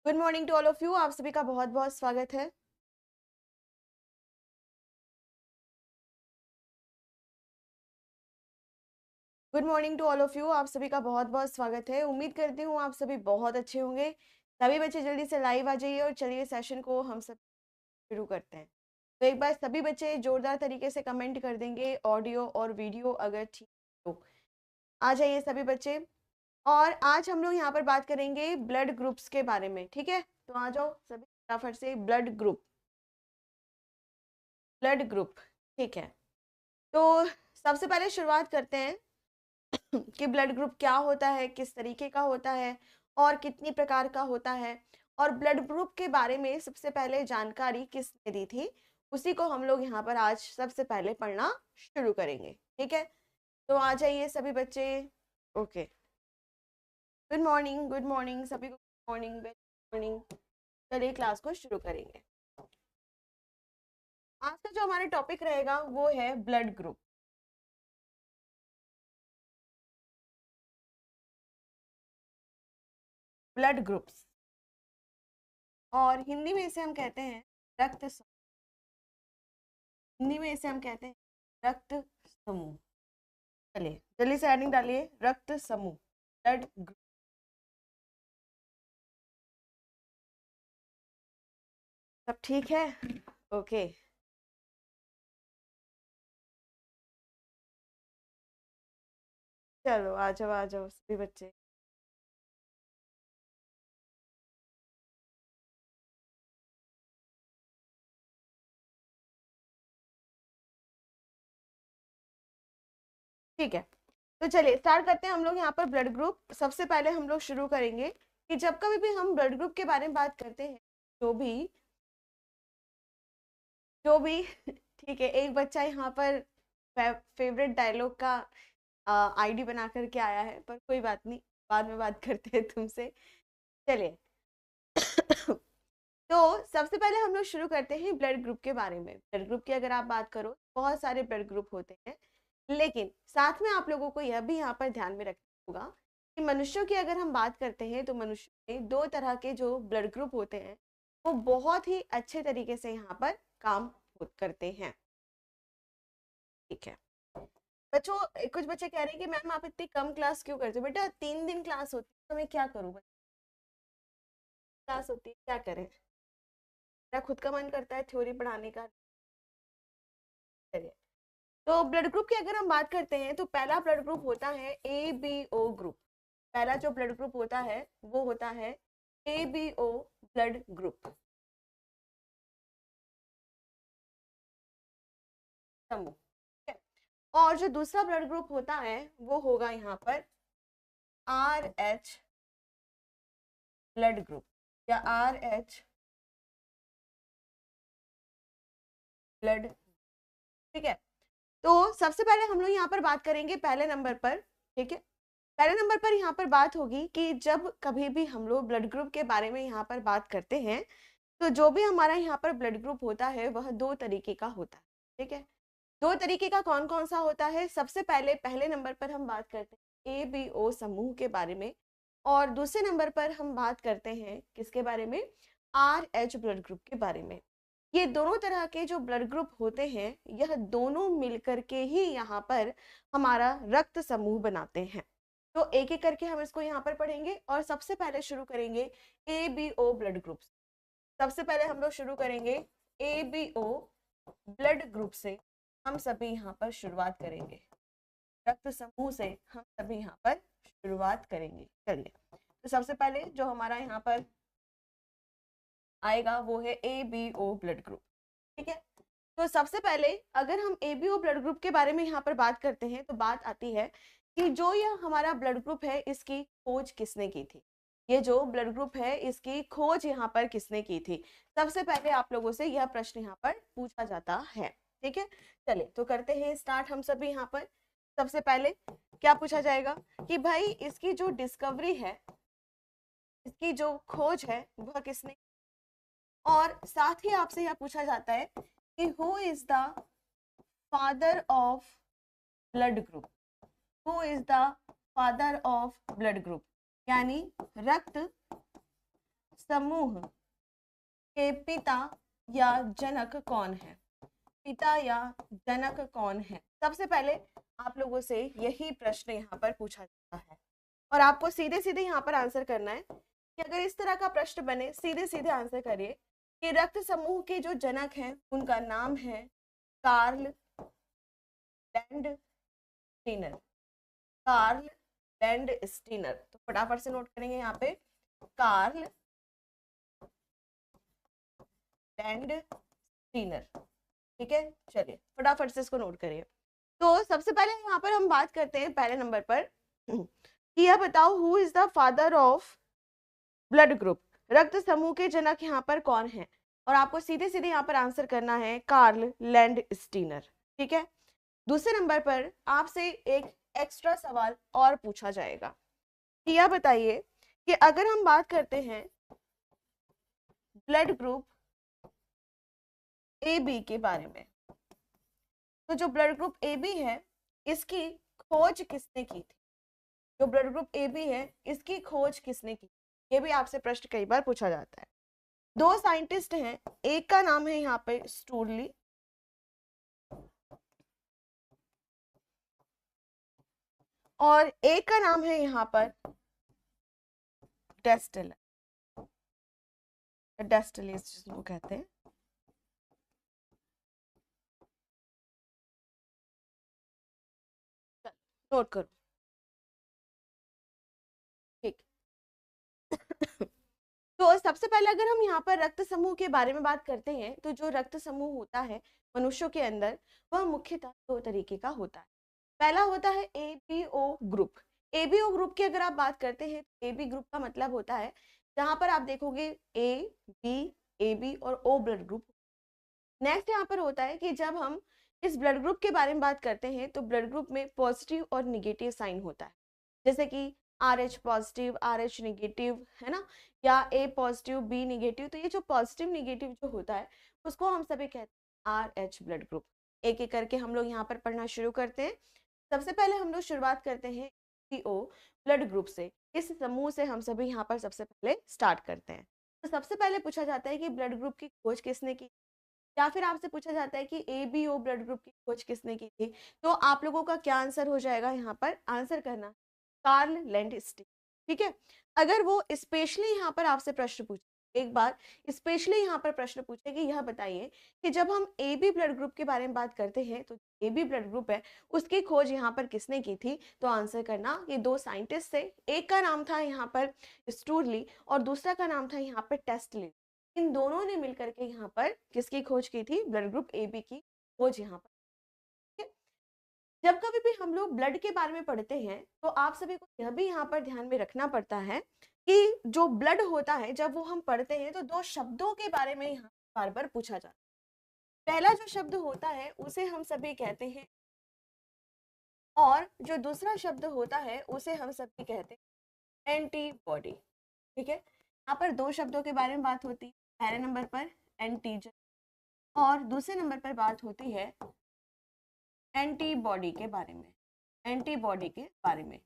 Good morning to all of you. आप सभी का बहुत बहुत स्वागत है। Good morning to all of you. आप सभी का बहुत बहुत स्वागत है। उम्मीद करती हूँ आप सभी बहुत अच्छे होंगे। सभी बच्चे जल्दी से लाइव आ जाइए और चलिए सेशन को हम सब शुरू करते हैं। तो एक बार सभी बच्चे जोरदार तरीके से कमेंट कर देंगे ऑडियो और वीडियो अगर ठीक तो। आ जाइए सभी बच्चे। और आज हम लोग यहाँ पर बात करेंगे ब्लड ग्रुप्स के बारे में। ठीक है, तो आ जाओ सभी फटाफट से। Blood group, blood group. ठीक है, तो सबसे पहले शुरुआत करते हैं कि ब्लड ग्रुप क्या होता है, किस तरीके का होता है और कितनी प्रकार का होता है, और ब्लड ग्रुप के बारे में सबसे पहले जानकारी किसने दी थी, उसी को हम लोग यहाँ पर आज सबसे पहले पढ़ना शुरू करेंगे। ठीक है, तो आ जाइए सभी बच्चे। Okay, good morning, good morning सभी को। Good morning, very morning. चलिए क्लास को शुरू करेंगे। आज का जो हमारा टॉपिक रहेगा वो है ब्लड ग्रुप। ब्लड ग्रुप्स, और हिंदी में इसे हम कहते हैं रक्त समूह। हिंदी में इसे हम कहते हैं रक्त समूह। चलिए जल्दी से हेडिंग डालिए, रक्त समूह, ब्लड ग्रुप। सब ठीक है? ओके, चलो आ जाओ सभी बच्चे। ठीक है, तो चलिए स्टार्ट करते हैं हम लोग यहाँ पर ब्लड ग्रुप। सबसे पहले हम लोग शुरू करेंगे कि जब कभी भी हम ब्लड ग्रुप के बारे में बात करते हैं, जो भी जो भी ठीक है, एक बच्चा यहाँ पर फेवरेट डायलॉग का आईडी बना करके आया है, पर कोई बात नहीं, बाद में बात करते हैं तुमसे। चलिए तो सबसे पहले हम लोग शुरू करते हैं ब्लड ग्रुप के बारे में। ब्लड ग्रुप की अगर आप बात करो, बहुत सारे ब्लड ग्रुप होते हैं, लेकिन साथ में आप लोगों को यह भी यहाँ पर ध्यान में रखना होगा कि मनुष्यों की अगर हम बात करते हैं तो मनुष्य में दो तरह के जो ब्लड ग्रुप होते हैं वो बहुत ही अच्छे तरीके से यहाँ पर काम करते हैं। ठीक है बच्चों, कुछ बच्चे कह रहे हैं कि मैम आप इतनी कम क्लास क्यों करते हो? बेटा 3 दिन क्लास होती है तो मैं क्या करूँ, क्लास होती है क्या करें, मेरा खुद का मन करता है थ्योरी पढ़ाने का। चलिए, तो ब्लड ग्रुप की अगर हम बात करते हैं तो पहला ब्लड ग्रुप होता है ए बी ओ ग्रुप। पहला जो ब्लड ग्रुप होता है वो होता है A B O blood group समूह। ठीक है? और जो दूसरा ब्लड ग्रुप होता है वो होगा यहाँ पर आर एच ब्लड ग्रुप, या आर एच ब्लड। ठीक है, तो सबसे पहले हम लोग यहाँ पर बात करेंगे पहले नंबर पर। ठीक है, पहले नंबर पर यहाँ पर बात होगी कि जब कभी भी हम लोग ब्लड ग्रुप के बारे में यहाँ पर बात करते हैं तो जो भी हमारा यहाँ पर ब्लड ग्रुप होता है वह दो तरीके का होता है। ठीक है, दो तरीके का कौन कौन सा होता है? सबसे पहले पहले नंबर पर हम बात करते हैं ए बी ओ समूह के बारे में, और दूसरे नंबर पर हम बात करते हैं किसके बारे में? आर एच ब्लड ग्रुप के बारे में। ये दोनों तरह के जो ब्लड ग्रुप होते हैं यह दोनों मिलकर के ही यहाँ पर हमारा रक्त समूह बनाते हैं। तो एक एक करके हम इसको यहाँ पर पढ़ेंगे और सबसे पहले शुरू करेंगे A B O blood group. सबसे पहले हम लोग शुरू करेंगे A B O blood group से। हम सभी यहाँ पर शुरुआत करेंगे, रक्त समूह से हम सभी यहाँ पर शुरुआत करेंगे। चलिए, तो सबसे पहले जो हमारा यहाँ पर आएगा वो है A B O blood group. ठीक है, तो सबसे पहले अगर हम एबीओ ब्लड ग्रुप के बारे में यहाँ पर बात करते हैं तो बात आती है कि जो यह हमारा ब्लड ग्रुप है इसकी खोज किसने की थी। ये जो ब्लड ग्रुप है इसकी खोज यहाँ पर किसने की थी? सबसे पहले आप लोगों से यह प्रश्न यहाँ पर पूछा जाता है। ठीक है, चलिए तो करते हैं स्टार्ट हम सभी यहाँ पर। सबसे पहले क्या पूछा जाएगा कि भाई इसकी जो डिस्कवरी है, इसकी जो खोज है वह किसने, और साथ ही आपसे यह पूछा जाता है कि who is the father of blood group. Who is the father of blood group, यानी रक्त समूह के पिता या जनक कौन है? पिता या जनक कौन है? सबसे पहले आप लोगों से यही प्रश्न यहाँ पर पूछा जाता है और आपको सीधे सीधे यहाँ पर आंसर करना है कि अगर इस तरह का प्रश्न बने सीधे सीधे आंसर करिए कि रक्त समूह के जो जनक हैं उनका नाम है कार्ल लैंडस्टीनर। कार्ल लैंडस्टीनर, तो फटाफट से नोट करेंगे यहाँ पे कार्ल लैंडस्टीनर। ठीक है, चलिए फटाफट से इसको नोट करिए। तो सबसे पहले यहाँ पर हम बात करते हैं पहले नंबर पर कि यह बताओ who is the father of blood group. रक्त समूह के जनक यहाँ पर कौन है? और आपको सीधे सीधे यहाँ पर आंसर करना है कार्ल लैंडस्टीनर। ठीक है, दूसरे नंबर पर आपसे एक एक्स्ट्रा सवाल और पूछा जाएगा कि यह बताइए कि अगर हम बात करते हैं ब्लड ग्रुप ए बी के बारे में, तो जो ब्लड ग्रुप ए बी है इसकी खोज किसने की थी? जो ब्लड ग्रुप ए बी है इसकी खोज किसने की? ये भी आपसे प्रश्न कई बार पूछा जाता है। दो साइंटिस्ट हैं, एक का नाम है यहाँ पे स्टूरली और एक का नाम है यहाँ पर डेस्टिलर, डेस्टिलेज जिसको कहते हैं। नोट करो, ठीक। तो सबसे पहले अगर हम यहाँ पर रक्त समूह के बारे में बात करते हैं तो जो रक्त समूह होता है मनुष्यों के अंदर वह मुख्यतः दो तरीके का होता है। पहला होता है एबीओ ग्रुप। एबीओ ग्रुप की अगर आप बात करते हैं तो एबी ग्रुप का मतलब होता है जहां पर आप देखोगे ए बी ए बी और ओ ब्लड ग्रुप। नेक्स्ट यहाँ पर होता है कि जब हम इस ब्लड ग्रुप के बारे में बात करते हैं तो ब्लड ग्रुप में पॉजिटिव और निगेटिव साइन होता है, जैसे कि RH पॉजिटिव RH निगेटिव, है ना, या A पॉजिटिव B निगेटिव। तो ये जो पॉजिटिव निगेटिव जो होता है उसको हम सभी कहते हैं RH ब्लड ग्रुप। एक एक करके हम लोग यहाँ पर पढ़ना शुरू करते हैं। सबसे पहले हम लोग शुरुआत करते हैं CO ब्लड ग्रुप से। इस समूह से हम सभी यहाँ पर सबसे पहले स्टार्ट करते हैं। तो सबसे पहले पूछा जाता है कि ब्लड ग्रुप की खोज किसने की, या फिर आपसे पूछा जाता है कि ABO ब्लड ग्रुप की खोज किसने की थी। तो आप लोगों का क्या आंसर हो जाएगा? यहाँ पर आंसर करना कार्ल लैंडस्टीनर। ठीक है, अगर वो स्पेशली यहाँ पर आपसे प्रश्न पूछे, एक बार स्पेशली यहाँ पर प्रश्न पूछे कि यह बताइए कि जब हम AB ब्लड ग्रुप के बारे में बात करते हैं तो AB ब्लड ग्रुप है उसकी खोज यहाँ पर किसने की थी, तो आंसर करना ये दो साइंटिस्ट थे। एक का नाम था यहाँ पर स्टूरली और दूसरा का नाम था यहाँ पर टेस्टली। इन दोनों ने मिलकर के यहाँ पर किसकी खोज की थी? ब्लड ग्रुप AB की खोज यहाँ पर। जब कभी भी हम लोग ब्लड के बारे में पढ़ते हैं तो आप सभी को यह भी यहाँ पर ध्यान में रखना पड़ता है कि जो ब्लड होता है जब वो हम पढ़ते हैं तो दो शब्दों के बारे में यहाँ बार बार पूछा जाता है। पहला जो शब्द होता है उसे हम सभी कहते हैं और जो दूसरा शब्द होता है उसे हम सभी कहते हैं एंटीबॉडी। ठीक है, यहाँ पर दो शब्दों के बारे में बात होती है। पहले नंबर पर एंटीजन और दूसरे नंबर पर बात होती है एंटीबॉडी के बारे में। एंटीबॉडी के बारे में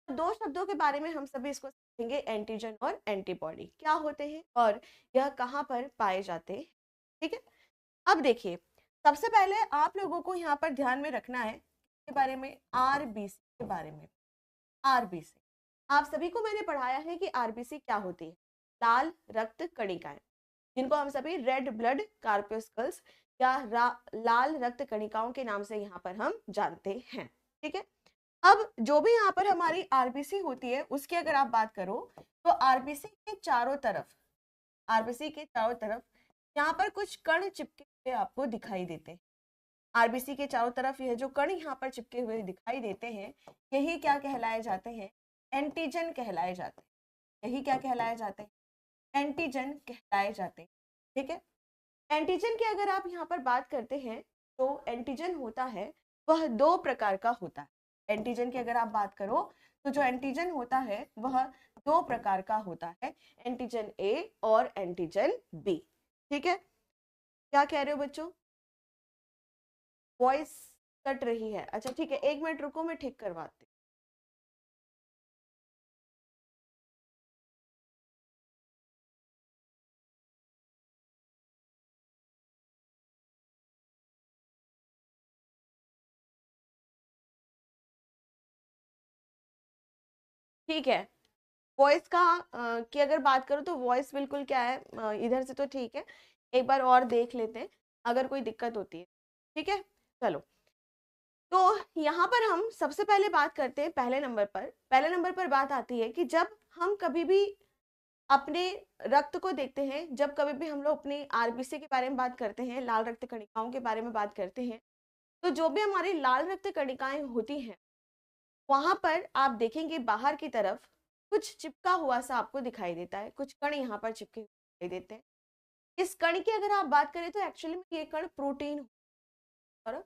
दो शब्दों के बारे में हम सभी इसको सीखेंगे, एंटीजन और एंटीबॉडी क्या होते हैं और यह कहाँ पर पाए जाते हैं। ठीक है, अब देखिए सबसे पहले आप लोगों को यहाँ पर ध्यान में रखना है के बारे में, आरबीसी के बारे में। आरबीसी आप सभी को मैंने पढ़ाया है कि आरबीसी क्या होती है, लाल रक्त कणिकाएं, जिनको हम सभी रेड ब्लड कार्पस्कल्स या लाल रक्त कणिकाओं के नाम से यहाँ पर हम जानते हैं। ठीक है, अब जो भी यहाँ पर हमारी आरबीसी होती है उसकी अगर आप बात करो तो आरबीसी के चारों तरफ, आरबीसी के चारों तरफ यहाँ पर कुछ कण चिपके हुए आपको दिखाई देते हैं। आरबीसी के चारों तरफ यह जो कण यहाँ पर चिपके हुए दिखाई देते हैं यही क्या कहलाए जाते हैं? एंटीजन कहलाए जाते हैं। यही क्या कहलाए जाते हैं? एंटीजन कहलाए जाते हैं। ठीक है, एंटीजन की अगर आप यहाँ पर बात करते हैं तो एंटीजन होता है वह दो प्रकार का होता है। एंटीजन की अगर आप बात करो तो जो एंटीजन होता है वह दो प्रकार का होता है, एंटीजन A और एंटीजन B। ठीक है, क्या कह रहे हो बच्चों? वॉइस कट रही है। अच्छा ठीक है, एक मिनट रुको, मैं ठीक करवाती हूँ। ठीक है। वॉइस का की अगर बात करूँ तो वॉइस बिल्कुल क्या है, इधर से तो ठीक है, एक बार और देख लेते हैं अगर कोई दिक्कत होती है। ठीक है, चलो। तो यहाँ पर हम सबसे पहले बात करते हैं पहले नंबर पर। पहले नंबर पर बात आती है कि जब हम कभी भी अपने रक्त को देखते हैं, जब कभी भी हम लोग अपनी आरबीसी के बारे में बात करते हैं, लाल रक्त कणिकाओं के बारे में बात करते हैं, तो जो भी हमारी लाल रक्त कणिकाएं होती हैं, वहां पर आप देखेंगे बाहर की तरफ कुछ चिपका हुआ सा आपको दिखाई देता है, कुछ कण यहाँ पर चिपके हुए दिखाई देते हैं। इस कण की अगर आप बात करें तो एक्चुअली में ये कण प्रोटीन, और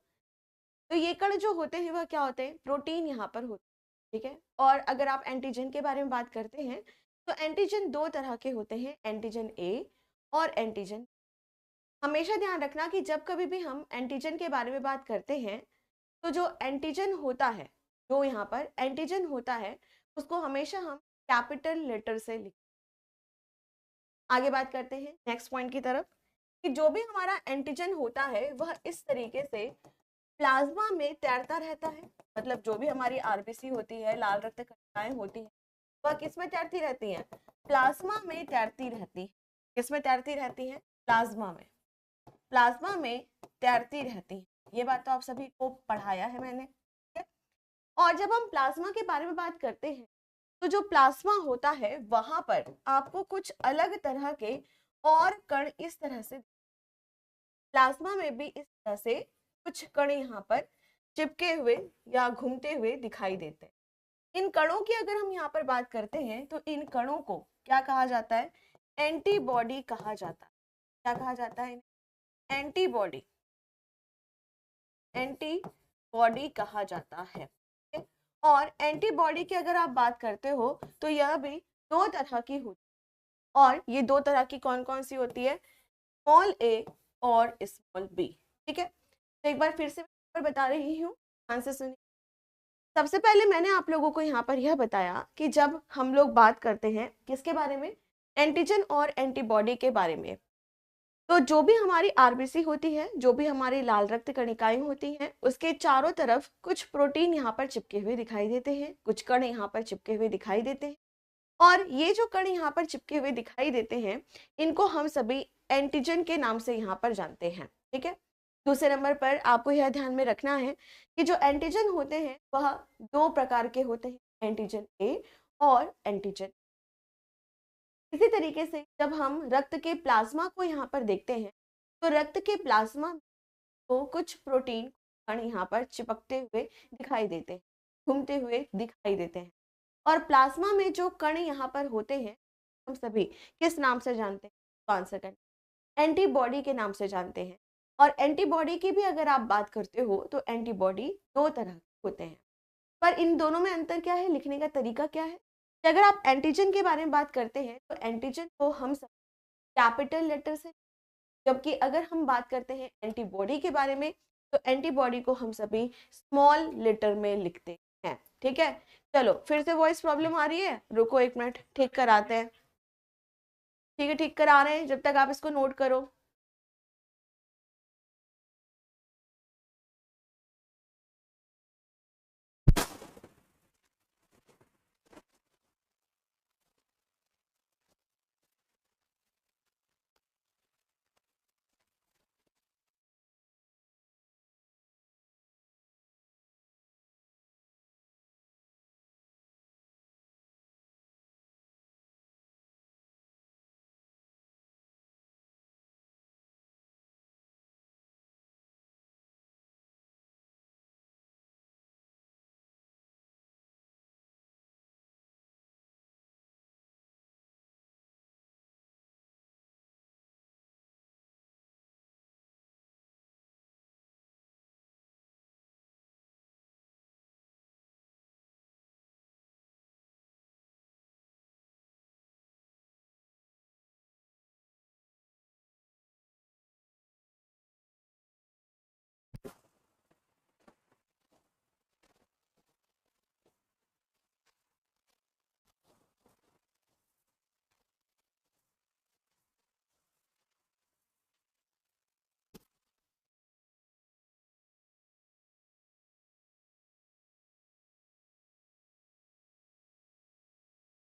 तो ये कण जो होते हैं वह क्या होते हैं, प्रोटीन यहाँ पर होते हैं। ठीक है, और अगर आप एंटीजन के बारे में बात करते हैं तो एंटीजन दो तरह के होते हैं, एंटीजन ए और एंटीजन। हमेशा ध्यान रखना कि जब कभी भी हम एंटीजन के बारे में बात करते हैं तो जो एंटीजन होता है, जो यहाँ पर एंटीजन होता है, उसको हमेशा हम कैपिटल लेटर से लिख। आगे बात करते हैं नेक्स्ट पॉइंट की तरफ, कि जो भी हमारा एंटीजन होता है वह इस तरीके से प्लाज्मा में तैरता रहता है। मतलब जो भी हमारी आरबीसी होती है, लाल रक्त कणिकाएं होती हैं, वह किस में तैरती रहती हैं, प्लाज्मा में तैरती रहती है। किस में तैरती रहती है, प्लाज्मा में, प्लाज्मा में तैरती रहती है। ये बात तो आप सभी को पढ़ाया है मैंने। और जब हम प्लाज्मा के बारे में बात करते हैं तो जो प्लाज्मा होता है वहां पर आपको कुछ अलग तरह के और कण इस तरह से, प्लाज्मा में भी इस तरह से कुछ कण यहाँ पर चिपके हुए या घूमते हुए दिखाई देते हैं। इन कणों की अगर हम यहाँ पर बात करते हैं तो इन कणों को क्या कहा जाता है, एंटीबॉडी कहा जाता है। क्या कहा जाता है, एंटीबॉडी, एंटीबॉडी कहा जाता है। और एंटीबॉडी की अगर आप बात करते हो तो यह भी दो तरह की होती है, और ये दो तरह की कौन कौन सी होती है, स्मॉल ए और स्मॉल बी। ठीक है, तो एक बार फिर से बता रही हूँ, ध्यान से सुनिए। सबसे पहले मैंने आप लोगों को यहाँ पर यह बताया कि जब हम लोग बात करते हैं किसके बारे में, एंटीजन और एंटीबॉडी के बारे में, तो जो भी हमारी आरबीसी होती है, जो भी हमारी लाल रक्त कणिकाएं होती हैं, उसके चारों तरफ कुछ प्रोटीन यहाँ पर चिपके हुए दिखाई देते हैं, कुछ कण यहाँ पर चिपके हुए दिखाई देते हैं। और ये जो कण यहाँ पर चिपके हुए दिखाई देते हैं, इनको हम सभी एंटीजन के नाम से यहाँ पर जानते हैं। ठीक है, दूसरे नंबर पर आपको यह ध्यान में रखना है कि जो एंटीजन होते हैं वह दो प्रकार के होते हैं, एंटीजन ए और एंटीजन। इसी तरीके से जब हम रक्त के प्लाज्मा को यहाँ पर देखते हैं तो रक्त के प्लाज्मा को कुछ प्रोटीन कण यहाँ पर चिपकते हुए दिखाई देते हैं, घूमते हुए दिखाई देते हैं। और प्लाज्मा में जो कण यहाँ पर होते हैं हम सभी किस नाम से जानते हैं, तो आंसर करें, एंटीबॉडी के नाम से जानते हैं। और एंटीबॉडी की भी अगर आप बात करते हो तो एंटीबॉडी दो तरह के होते हैं, पर इन दोनों में अंतर क्या है, लिखने का तरीका क्या है। कि अगर आप एंटीजन के बारे में बात करते हैं तो एंटीजन को हम सब कैपिटल लेटर से, जबकि अगर हम बात करते हैं एंटीबॉडी के बारे में तो एंटीबॉडी को हम सभी स्मॉल लेटर में लिखते हैं। ठीक है, चलो फिर से वॉइस प्रॉब्लम आ रही है, रुको एक मिनट ठीक कराते हैं। ठीक है, ठीक करा रहे हैं, जब तक आप इसको नोट करो।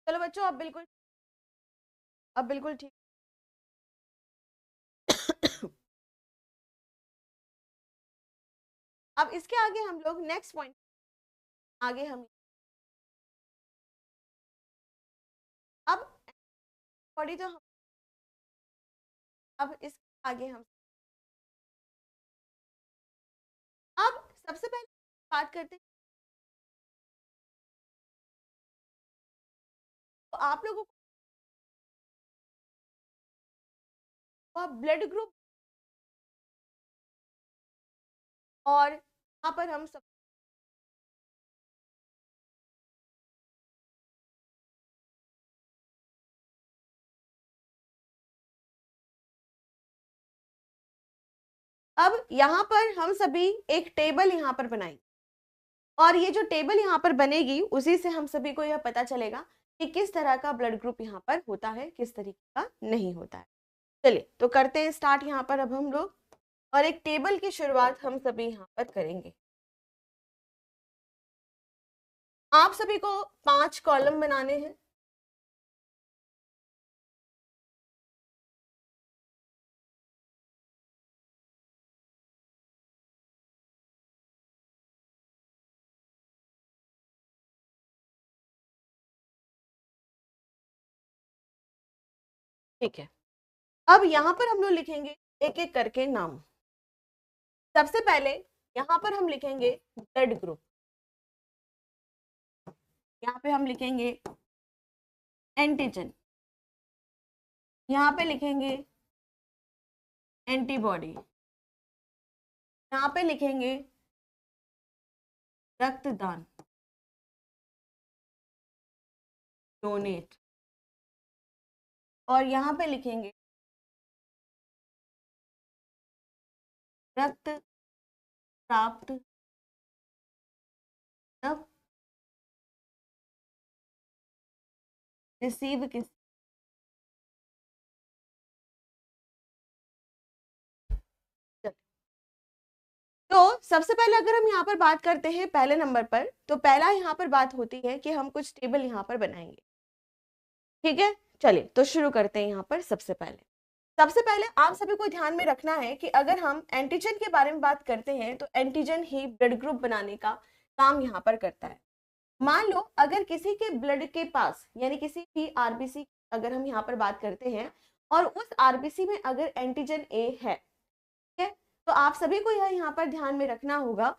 चलो बच्चों, अब बिल्कुल ठीक। अब इसके आगे हम लोग नेक्स्ट पॉइंट आगे हम अब बॉडी तो हम अब इसके आगे हम अब सबसे पहले बात करते हैं तो आप लोगों को ब्लड ग्रुप और यहाँ पर हम सब अब यहाँ पर हम सभी एक टेबल यहाँ पर बनाएंगे और ये जो टेबल यहाँ पर बनेगी उसी से हम सभी को यह पता चलेगा कि किस तरह का ब्लड ग्रुप यहाँ पर होता है, किस तरीके का नहीं होता है। चलिए तो करते हैं स्टार्ट यहाँ पर अब हम लोग, और एक टेबल की शुरुआत हम सभी यहाँ पर करेंगे। आप सभी को 5 कॉलम बनाने हैं। ठीक है, अब यहाँ पर हम लोग लिखेंगे एक एक करके नाम। सबसे पहले यहाँ पर हम लिखेंगे ब्लड ग्रुप, यहाँ पे हम लिखेंगे एंटीजन, यहाँ पे लिखेंगे एंटीबॉडी, यहाँ पे लिखेंगे रक्तदान, डोनेट, और यहाँ पे लिखेंगे रक्त प्राप्त तब रिसीव किस। तो सबसे पहले अगर हम यहाँ पर बात करते हैं पहले नंबर पर, तो पहला यहाँ पर बात होती है कि हम कुछ टेबल यहाँ पर बनाएंगे। ठीक है, चलिए तो शुरू करते हैं यहाँ पर। सबसे पहले आप सभी को ध्यान में रखना है कि अगर हम एंटीजन के बारे में बात करते हैं तो एंटीजन ही ब्लड ग्रुप बनाने का काम यहाँ पर करता है। मान लो अगर किसी के ब्लड के पास यानी किसी भी आरबीसी अगर हम यहाँ पर बात करते हैं और उस आरबीसी में अगर एंटीजन ए है, ठीक है, तो आप सभी को यह यहाँ पर ध्यान में रखना होगा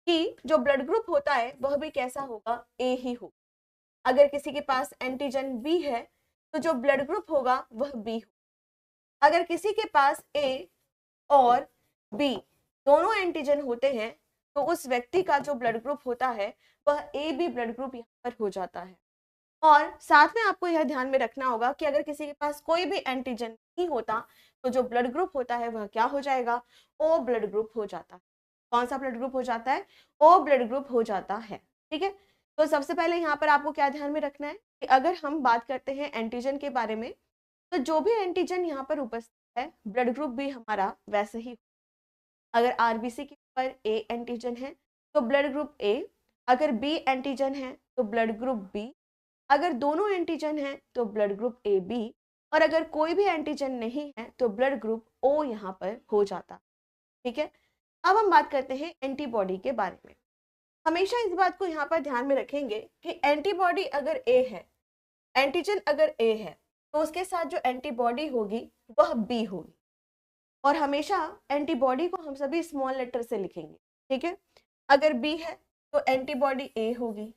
कि जो ब्लड ग्रुप होता है वह भी कैसा होगा, ए ही हो। अगर किसी के पास एंटीजन बी है तो जो ब्लड ग्रुप होगा वह बी हो। अगर किसी के पास ए और बी दोनों एंटीजन होते हैं तो उस व्यक्ति का जो ब्लड ग्रुप होता है वह ए बी ब्लड ग्रुप यहाँ पर हो जाता है। और साथ में आपको यह ध्यान में रखना होगा कि अगर किसी के पास कोई भी एंटीजन नहीं होता तो जो ब्लड ग्रुप होता है वह क्या हो जाएगा, ओ ब्लड ग्रुप हो जाता है। कौन सा ब्लड ग्रुप हो जाता है, ओ ब्लड ग्रुप हो जाता है। ठीक है, तो सबसे पहले यहाँ पर आपको क्या ध्यान में रखना है कि अगर हम बात करते हैं एंटीजन के बारे में तो जो भी एंटीजन यहाँ पर उपस्थित है ब्लड ग्रुप भी हमारा वैसे ही। अगर आरबीसी के ऊपर ए एंटीजन है तो ब्लड ग्रुप ए, अगर बी एंटीजन है तो ब्लड ग्रुप बी, अगर दोनों एंटीजन है तो ब्लड ग्रुप ए बी, और अगर कोई भी एंटीजन नहीं है तो ब्लड ग्रुप ओ यहाँ पर हो जाता। ठीक है, अब हम बात करते हैं एंटीबॉडी के बारे में। हमेशा इस बात को यहाँ पर ध्यान में रखेंगे कि एंटीबॉडी अगर ए है, एंटीजन अगर ए है तो उसके साथ जो एंटीबॉडी होगी वह बी होगी, और हमेशा एंटीबॉडी को हम सभी स्मॉल लेटर से लिखेंगे। ठीक है, अगर बी है तो एंटीबॉडी ए होगी,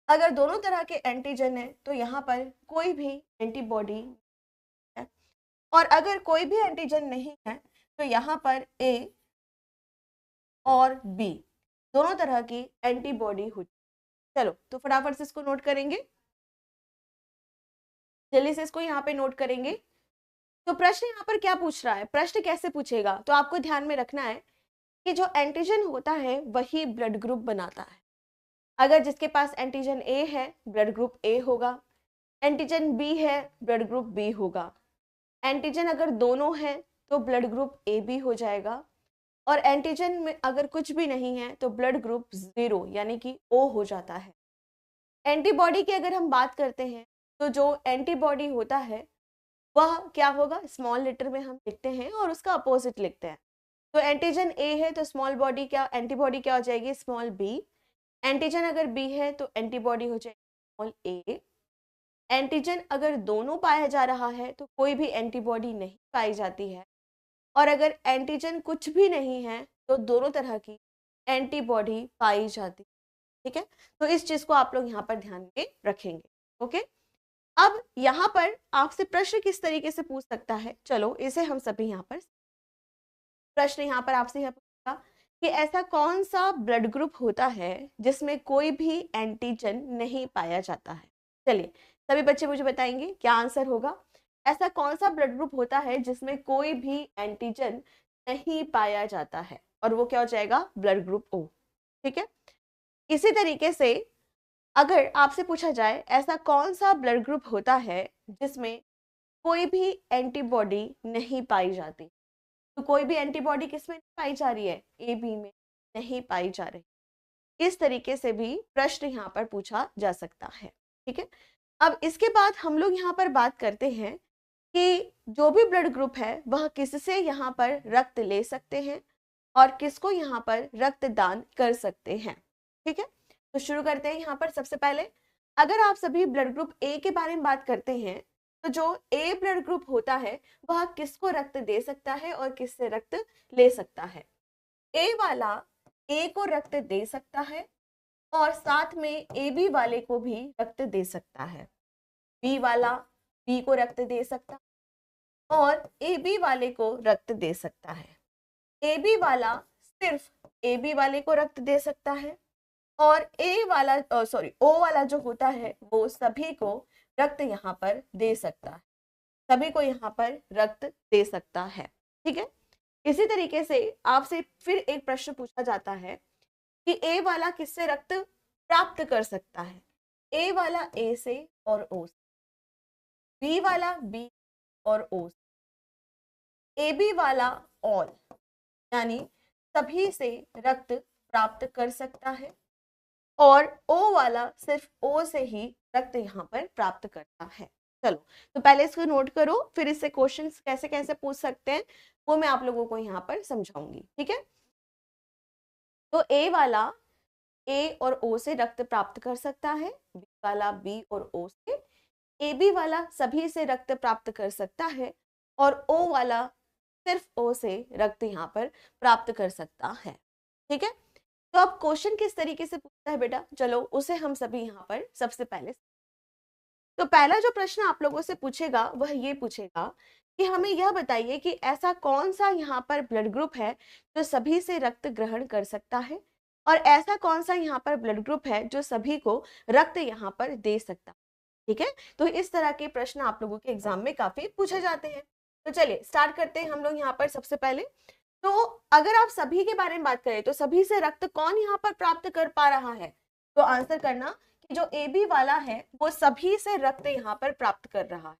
अगर दोनों तरह के एंटीजन है तो यहाँ पर कोई भी एंटीबॉडी है, और अगर कोई भी एंटीजन नहीं है तो यहाँ पर ए और बी दोनों तरह की एंटीबॉडी होती। चलो तो फटाफट से इसको नोट करेंगे, जल्दी से इसको यहाँ पे नोट करेंगे। तो प्रश्न यहाँ पर क्या पूछ रहा है, प्रश्न कैसे पूछेगा, तो आपको ध्यान में रखना है कि जो एंटीजन होता है वही ब्लड ग्रुप बनाता है। अगर जिसके पास एंटीजन ए है ब्लड ग्रुप ए होगा, एंटीजन बी है ब्लड ग्रुप बी होगा, एंटीजन अगर दोनों है तो ब्लड ग्रुप ए बी हो जाएगा, और एंटीजन में अगर कुछ भी नहीं है तो ब्लड ग्रुप 0 यानी कि ओ हो जाता है। एंटीबॉडी की अगर हम बात करते हैं तो जो एंटीबॉडी होता है वह क्या होगा, स्मॉल लेटर में हम लिखते हैं और उसका अपोजिट लिखते हैं। तो एंटीजन ए है तो स्मॉल बॉडी क्या, एंटीबॉडी क्या हो जाएगी, स्मॉल बी। एंटीजन अगर बी है तो एंटीबॉडी हो जाएगी स्मॉल ए। एंटीजन अगर दोनों पाया जा रहा है तो कोई भी एंटीबॉडी नहीं पाई जाती है, और अगर एंटीजन कुछ भी नहीं है तो दोनों तरह की एंटीबॉडी पाई जाती है। ठीक है, तो इस चीज को आप लोग यहाँ पर ध्यान में रखेंगे। ओके, अब यहाँ पर आपसे प्रश्न किस तरीके से पूछ सकता है, चलो इसे हम सभी यहाँ पर प्रश्न यहाँ पर आपसे यह पूछा कि ऐसा कौन सा ब्लड ग्रुप होता है जिसमें कोई भी एंटीजन नहीं पाया जाता है। चलिए सभी बच्चे मुझे बताएंगे क्या आंसर होगा। ऐसा कौन सा ब्लड ग्रुप होता है जिसमें कोई भी एंटीजन नहीं पाया जाता है, और वो क्या हो जाएगा, ब्लड ग्रुप ओ। ठीक है, इसी तरीके से अगर आपसे पूछा जाए ऐसा कौन सा ब्लड ग्रुप होता है जिसमें कोई भी एंटीबॉडी नहीं पाई जाती, तो कोई भी एंटीबॉडी किसमें नहीं पाई जा रही है, ए बी में नहीं पाई जा रही। इस तरीके से भी प्रश्न यहाँ पर पूछा जा सकता है। ठीक है, अब इसके बाद हम लोग यहाँ पर बात करते हैं कि जो भी ब्लड ग्रुप है वह किससे यहाँ पर रक्त ले सकते हैं और किसको यहाँ पर रक्तदान कर सकते हैं। ठीक है, तो शुरू करते हैं। यहाँ पर सबसे पहले अगर आप सभी ब्लड ग्रुप ए के बारे में बात करते हैं तो जो ए ब्लड ग्रुप होता है वह किसको रक्त दे सकता है और किससे रक्त ले सकता है। ए वाला ए को रक्त दे सकता है और साथ में ए बी वाले को भी रक्त दे सकता है। बी वाला बी को रक्त दे सकता है और ए बी वाले को रक्त दे सकता है। ए बी वाला सिर्फ ए बी वाले को रक्त दे सकता है और ए वाला ओ वाला जो होता है वो सभी को रक्त यहाँ पर दे सकता है, सभी को यहाँ पर रक्त दे सकता है। ठीक है, इसी तरीके से आपसे फिर एक प्रश्न पूछा जाता है कि ए वाला किससे रक्त प्राप्त कर सकता है। ए वाला ए से और ओ से, बी वाला बी और ओ से, ए बी वाला ऑल यानी सभी से रक्त प्राप्त कर सकता है और ओ वाला सिर्फ ओ से ही रक्त यहाँ पर प्राप्त करता है। चलो तो पहले इसको नोट करो, फिर इससे क्वेश्चंस कैसे कैसे पूछ सकते हैं वो मैं आप लोगों को यहाँ पर समझाऊंगी। ठीक है, तो ए वाला ए और ओ से रक्त प्राप्त कर सकता है, बी वाला बी और ओ से, ए बी वाला सभी से रक्त प्राप्त कर सकता है और ओ वाला सिर्फ ओ से रक्त यहाँ पर प्राप्त कर सकता है। ठीक है, तो अब क्वेश्चन किस तरीके से पूछता है बेटा, चलो उसे हम सभी यहाँ पर सबसे पहले। तो पहला जो प्रश्न आप लोगों से पूछेगा वह ये पूछेगा कि हमें यह बताइए कि ऐसा कौन सा यहाँ पर ब्लड ग्रुप है जो सभी से रक्त ग्रहण कर सकता है और ऐसा कौन सा यहाँ पर ब्लड ग्रुप है जो सभी को रक्त यहाँ पर दे सकता है। ठीक है, तो इस तरह के प्रश्न आप लोगों के एग्जाम में काफी पूछे जाते हैं। तो चलिए स्टार्ट करते हैं हम लोग यहाँ पर। सबसे पहले तो अगर आप सभी के बारे में बात करें तो सभी से रक्त कौन यहाँ पर प्राप्त कर पा रहा है, तो आंसर करना कि जो ए बी वाला है वो सभी से रक्त यहाँ पर प्राप्त कर रहा है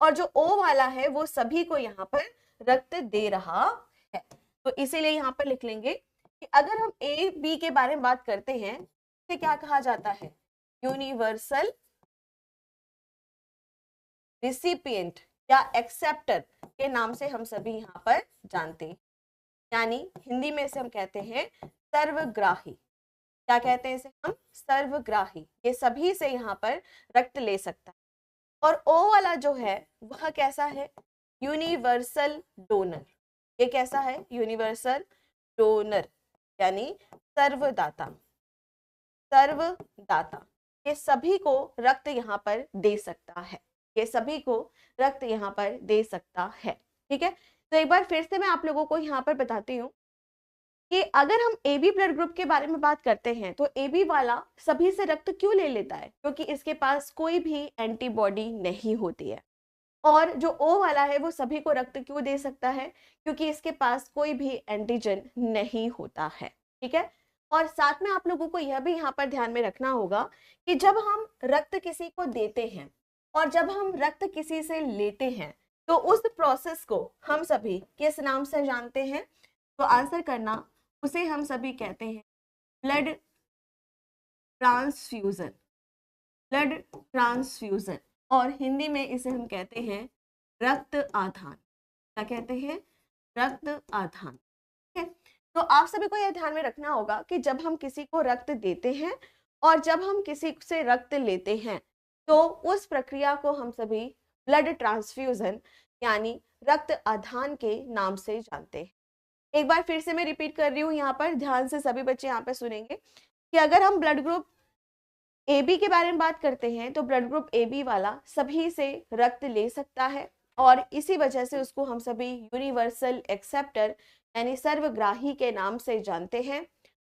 और जो ओ वाला है वो सभी को यहाँ पर रक्त दे रहा है। तो इसीलिए यहाँ पर लिख लेंगे कि अगर हम ए बी के बारे में बात करते हैं तो क्या कहा जाता है, यूनिवर्सल रिसिपिएंट या एक्सेप्टर के नाम से हम सभी यहाँ पर जानते हैं, यानी हिंदी में इसे हम कहते हैं सर्वग्राही। क्या कहते हैं इसे हम, सर्वग्राही। ये सभी से यहाँ पर रक्त ले सकता है। और ओ वाला जो है वह कैसा है, यूनिवर्सल डोनर। ये कैसा है, यूनिवर्सल डोनर यानी सर्वदाता। सर्वदाता ये सभी को रक्त यहाँ पर दे सकता है, ये सभी को रक्त यहाँ पर दे सकता है। ठीक है, तो एक बार फिर से मैं आप लोगों को यहाँ पर बताती हूँ कि अगर हम ए बी ब्लड ग्रुप के बारे में बात करते हैं तो ए बी वाला सभी से रक्त क्यों ले लेता है, क्योंकि इसके पास कोई भी एंटीबॉडी नहीं होती है। और जो ओ वाला है वो सभी को रक्त क्यों दे सकता है, क्योंकि इसके पास कोई भी एंटीजन नहीं होता है। ठीक है, और साथ में आप लोगों को यह भी यहाँ पर ध्यान में रखना होगा कि जब हम रक्त किसी को देते हैं और जब हम रक्त किसी से लेते हैं तो उस प्रोसेस को हम सभी किस नाम से जानते हैं, तो आंसर करना उसे हम सभी कहते हैं ब्लड ट्रांसफ्यूजन। ब्लड ट्रांसफ्यूजन और हिंदी में इसे हम कहते हैं रक्त आधान। क्या कहते हैं? रक्त आधान। ठीक है, तो आप सभी को यह ध्यान में रखना होगा कि जब हम किसी को रक्त देते हैं और जब हम किसी से रक्त लेते हैं तो उस प्रक्रिया को हम सभी ब्लड ट्रांसफ्यूजन यानी रक्त आधान के नाम से जानते हैं। एक बार फिर से मैं रिपीट कर रही हूँ, यहाँ पर ध्यान से सभी बच्चे यहाँ पे सुनेंगे कि अगर हम ब्लड ग्रुप ए बी के बारे में बात करते हैं तो ब्लड ग्रुप ए बी वाला सभी से रक्त ले सकता है और इसी वजह से उसको हम सभी यूनिवर्सल एक्सेप्टर यानी सर्वग्राही के नाम से जानते हैं।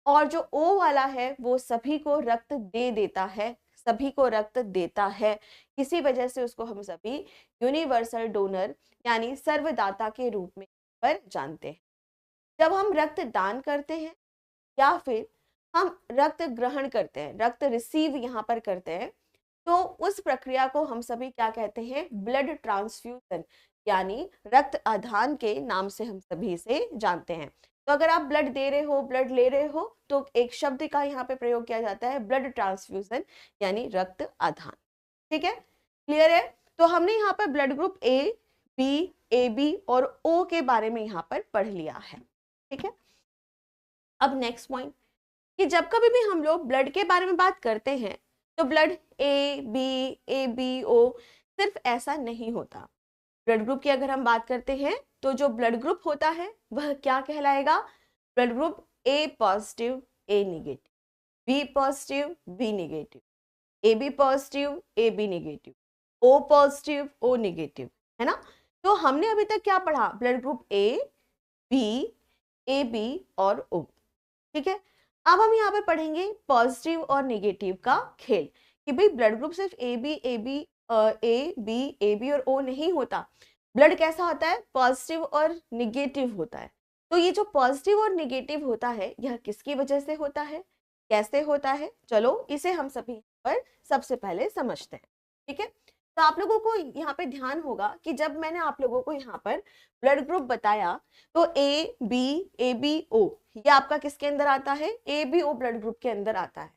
और जो ओ वाला है वो सभी को रक्त दे देता है, सभी को रक्त देता है, इसी वजह से उसको हम सभी यूनिवर्सल डोनर यानी सर्वदाता के रूप में पर जानते हैं। जब हम रक्त दान करते हैं या फिर हम रक्त ग्रहण करते हैं, रक्त रिसीव यहाँ पर करते हैं, तो उस प्रक्रिया को हम सभी क्या कहते हैं? ब्लड ट्रांसफ्यूजन यानी रक्त आदान के नाम से हम सभी इसे जानते हैं। तो अगर आप ब्लड दे रहे हो, ब्लड ले रहे हो, तो एक शब्द का यहाँ पे प्रयोग किया जाता है ब्लड ट्रांसफ्यूजन यानी रक्त आदान। ठीक है, क्लियर है? तो हमने यहाँ पर blood group A B, A B और ओ के बारे में यहाँ पर पढ़ लिया है। ठीक है, अब नेक्स्ट पॉइंट कि जब कभी भी हम लोग ब्लड के बारे में बात करते हैं तो ब्लड ए बी ओ सिर्फ ऐसा नहीं होता। ब्लड ग्रुप की अगर हम बात करते हैं तो जो ब्लड ग्रुप होता है वह क्या कहलाएगा? Blood group A positive, A negative, B positive, B negative, A B positive, A B negative, O positive, O negative, है ना? तो हमने अभी तक क्या पढ़ा? ब्लड ग्रुप ए बी और ओ। ठीक है, अब हम यहाँ पर पढ़ेंगे पॉजिटिव और नेगेटिव का खेल कि भाई ब्लड ग्रुप सिर्फ ए बी और ओ नहीं होता। ब्लड कैसा होता है? पॉजिटिव और निगेटिव होता है। तो ये जो पॉजिटिव और निगेटिव होता है यह किसकी वजह से होता है, कैसे होता है? चलो इसे हम सभी पर सबसे पहले समझते हैं। ठीक है, तो आप लोगों को यहाँ पे ध्यान होगा कि जब मैंने आप लोगों को यहाँ पर ब्लड ग्रुप बताया तो ए बी ओ ये आपका किसके अंदर आता है? A B O blood group के अंदर आता है।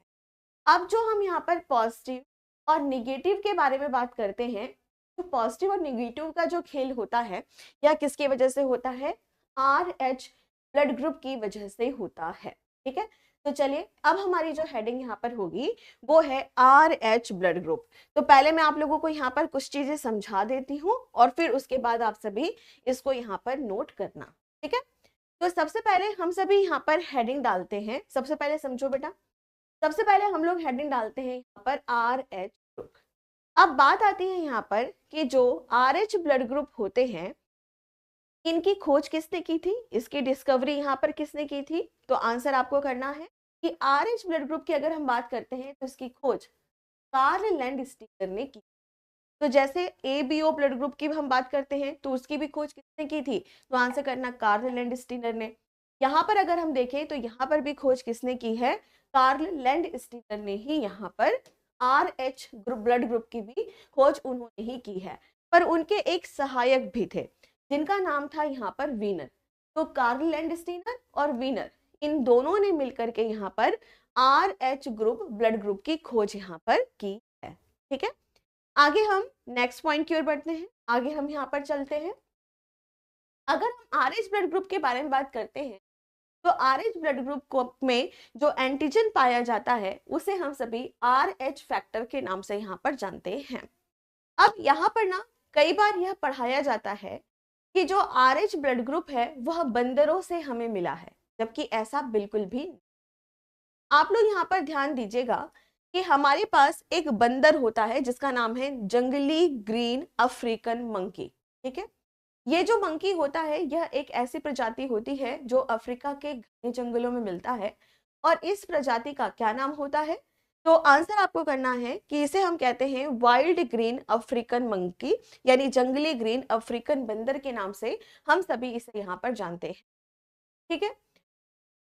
अब जो हम यहाँ पर पॉजिटिव और निगेटिव के बारे में बात करते हैं तो पॉजिटिव और निगेटिव का जो खेल होता है यह किसकी वजह से होता है? आर एच ब्लड ग्रुप की वजह से होता है। ठीक है, तो चलिए अब हमारी जो हेडिंग यहाँ पर होगी वो है आर एच ब्लड ग्रुप। तो पहले मैं आप लोगों को यहाँ पर कुछ चीजें समझा देती हूँ और फिर उसके बाद आप सभी इसको यहाँ पर नोट करना। ठीक है, तो सबसे पहले हम सभी यहाँ पर हेडिंग डालते हैं। सबसे पहले समझो बेटा, सबसे पहले हम लोग हेडिंग डालते हैं यहाँ पर आर एच ग्रुप। अब बात आती है यहाँ पर कि जो आर एच ब्लड ग्रुप होते हैं इनकी खोज किसने की थी, इसकी डिस्कवरी यहाँ पर किसने की थी? तो आंसर आपको करना है कि आर एच ब्लड ग्रुप की अगर हम बात करते हैं तो इसकी खोज कार्ल लैंडस्टीनर ने की। तो जैसे A B O blood group की हम बात करते हैं तो उसकी भी खोज किसने की थी? तो आंसर करना कार्ल लैंडस्टीनर ने। यहाँ पर अगर हम देखें तो यहाँ पर भी खोज किसने की है? कार्ल लैंडस्टीनर ने ही यहाँ पर R H group blood group की भी खोज उन्होंने ही की है। पर उनके एक सहायक भी थे जिनका नाम था यहाँ पर वीनर। तो कार्ल लैंडस्टीनर और वीनर इन दोनों ने मिलकर के यहाँ पर R H group blood group की खोज यहाँ पर की है। ठीक है, आगे हम नेक्स्ट पॉइंट की ओर बढ़ते हैं। आगे हम यहाँ पर चलते हैं। अगर हम आर एच ब्लड ग्रुप के बारे में बात करते हैं तो आर एच ब्लड ग्रुप में जो एंटीजन पाया जाता है उसे हम सभी आर एच फैक्टर के नाम से यहाँ पर जानते हैं। अब यहाँ पर ना कई बार यह पढ़ाया जाता है कि जो आर एच ब्लड ग्रुप है वह बंदरों से हमें मिला है, जबकि ऐसा बिल्कुल भी नहीं। आप लोग यहाँ पर ध्यान दीजिएगा कि हमारे पास एक बंदर होता है जिसका नाम है जंगली ग्रीन अफ्रीकन मंकी। ठीक है, ये जो मंकी होता है यह एक ऐसी प्रजाति होती है जो अफ्रीका के घने जंगलों में मिलता है और इस प्रजाति का क्या नाम होता है? तो आंसर आपको करना है कि इसे हम कहते हैं वाइल्ड ग्रीन अफ्रीकन मंकी यानी जंगली ग्रीन अफ्रीकन बंदर के नाम से हम सभी इसे यहाँ पर जानते हैं। ठीक है,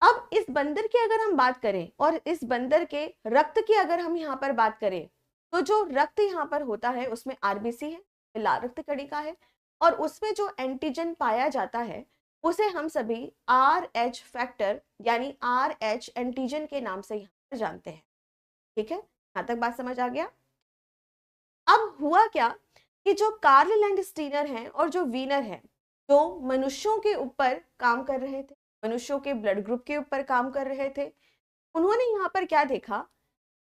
अब इस बंदर की अगर हम बात करें और इस बंदर के रक्त की अगर हम यहाँ पर बात करें तो जो रक्त यहाँ पर होता है उसमें आरबीसी है, लाल रक्त कणिका है और उसमें जो एंटीजन पाया जाता है उसे हम सभी आर एच फैक्टर यानी आर एच एंटीजन के नाम से यहाँ पर जानते हैं। ठीक है, यहाँ तक बात समझ आ गया? अब हुआ क्या कि जो कार्ल लैंडस्टीनर हैं और जो वीनर हैं, जो मनुष्यों के ऊपर काम कर रहे थे, मनुष्यों के ब्लड ग्रुप के ऊपर काम कर रहे थे, उन्होंने यहाँ पर क्या देखा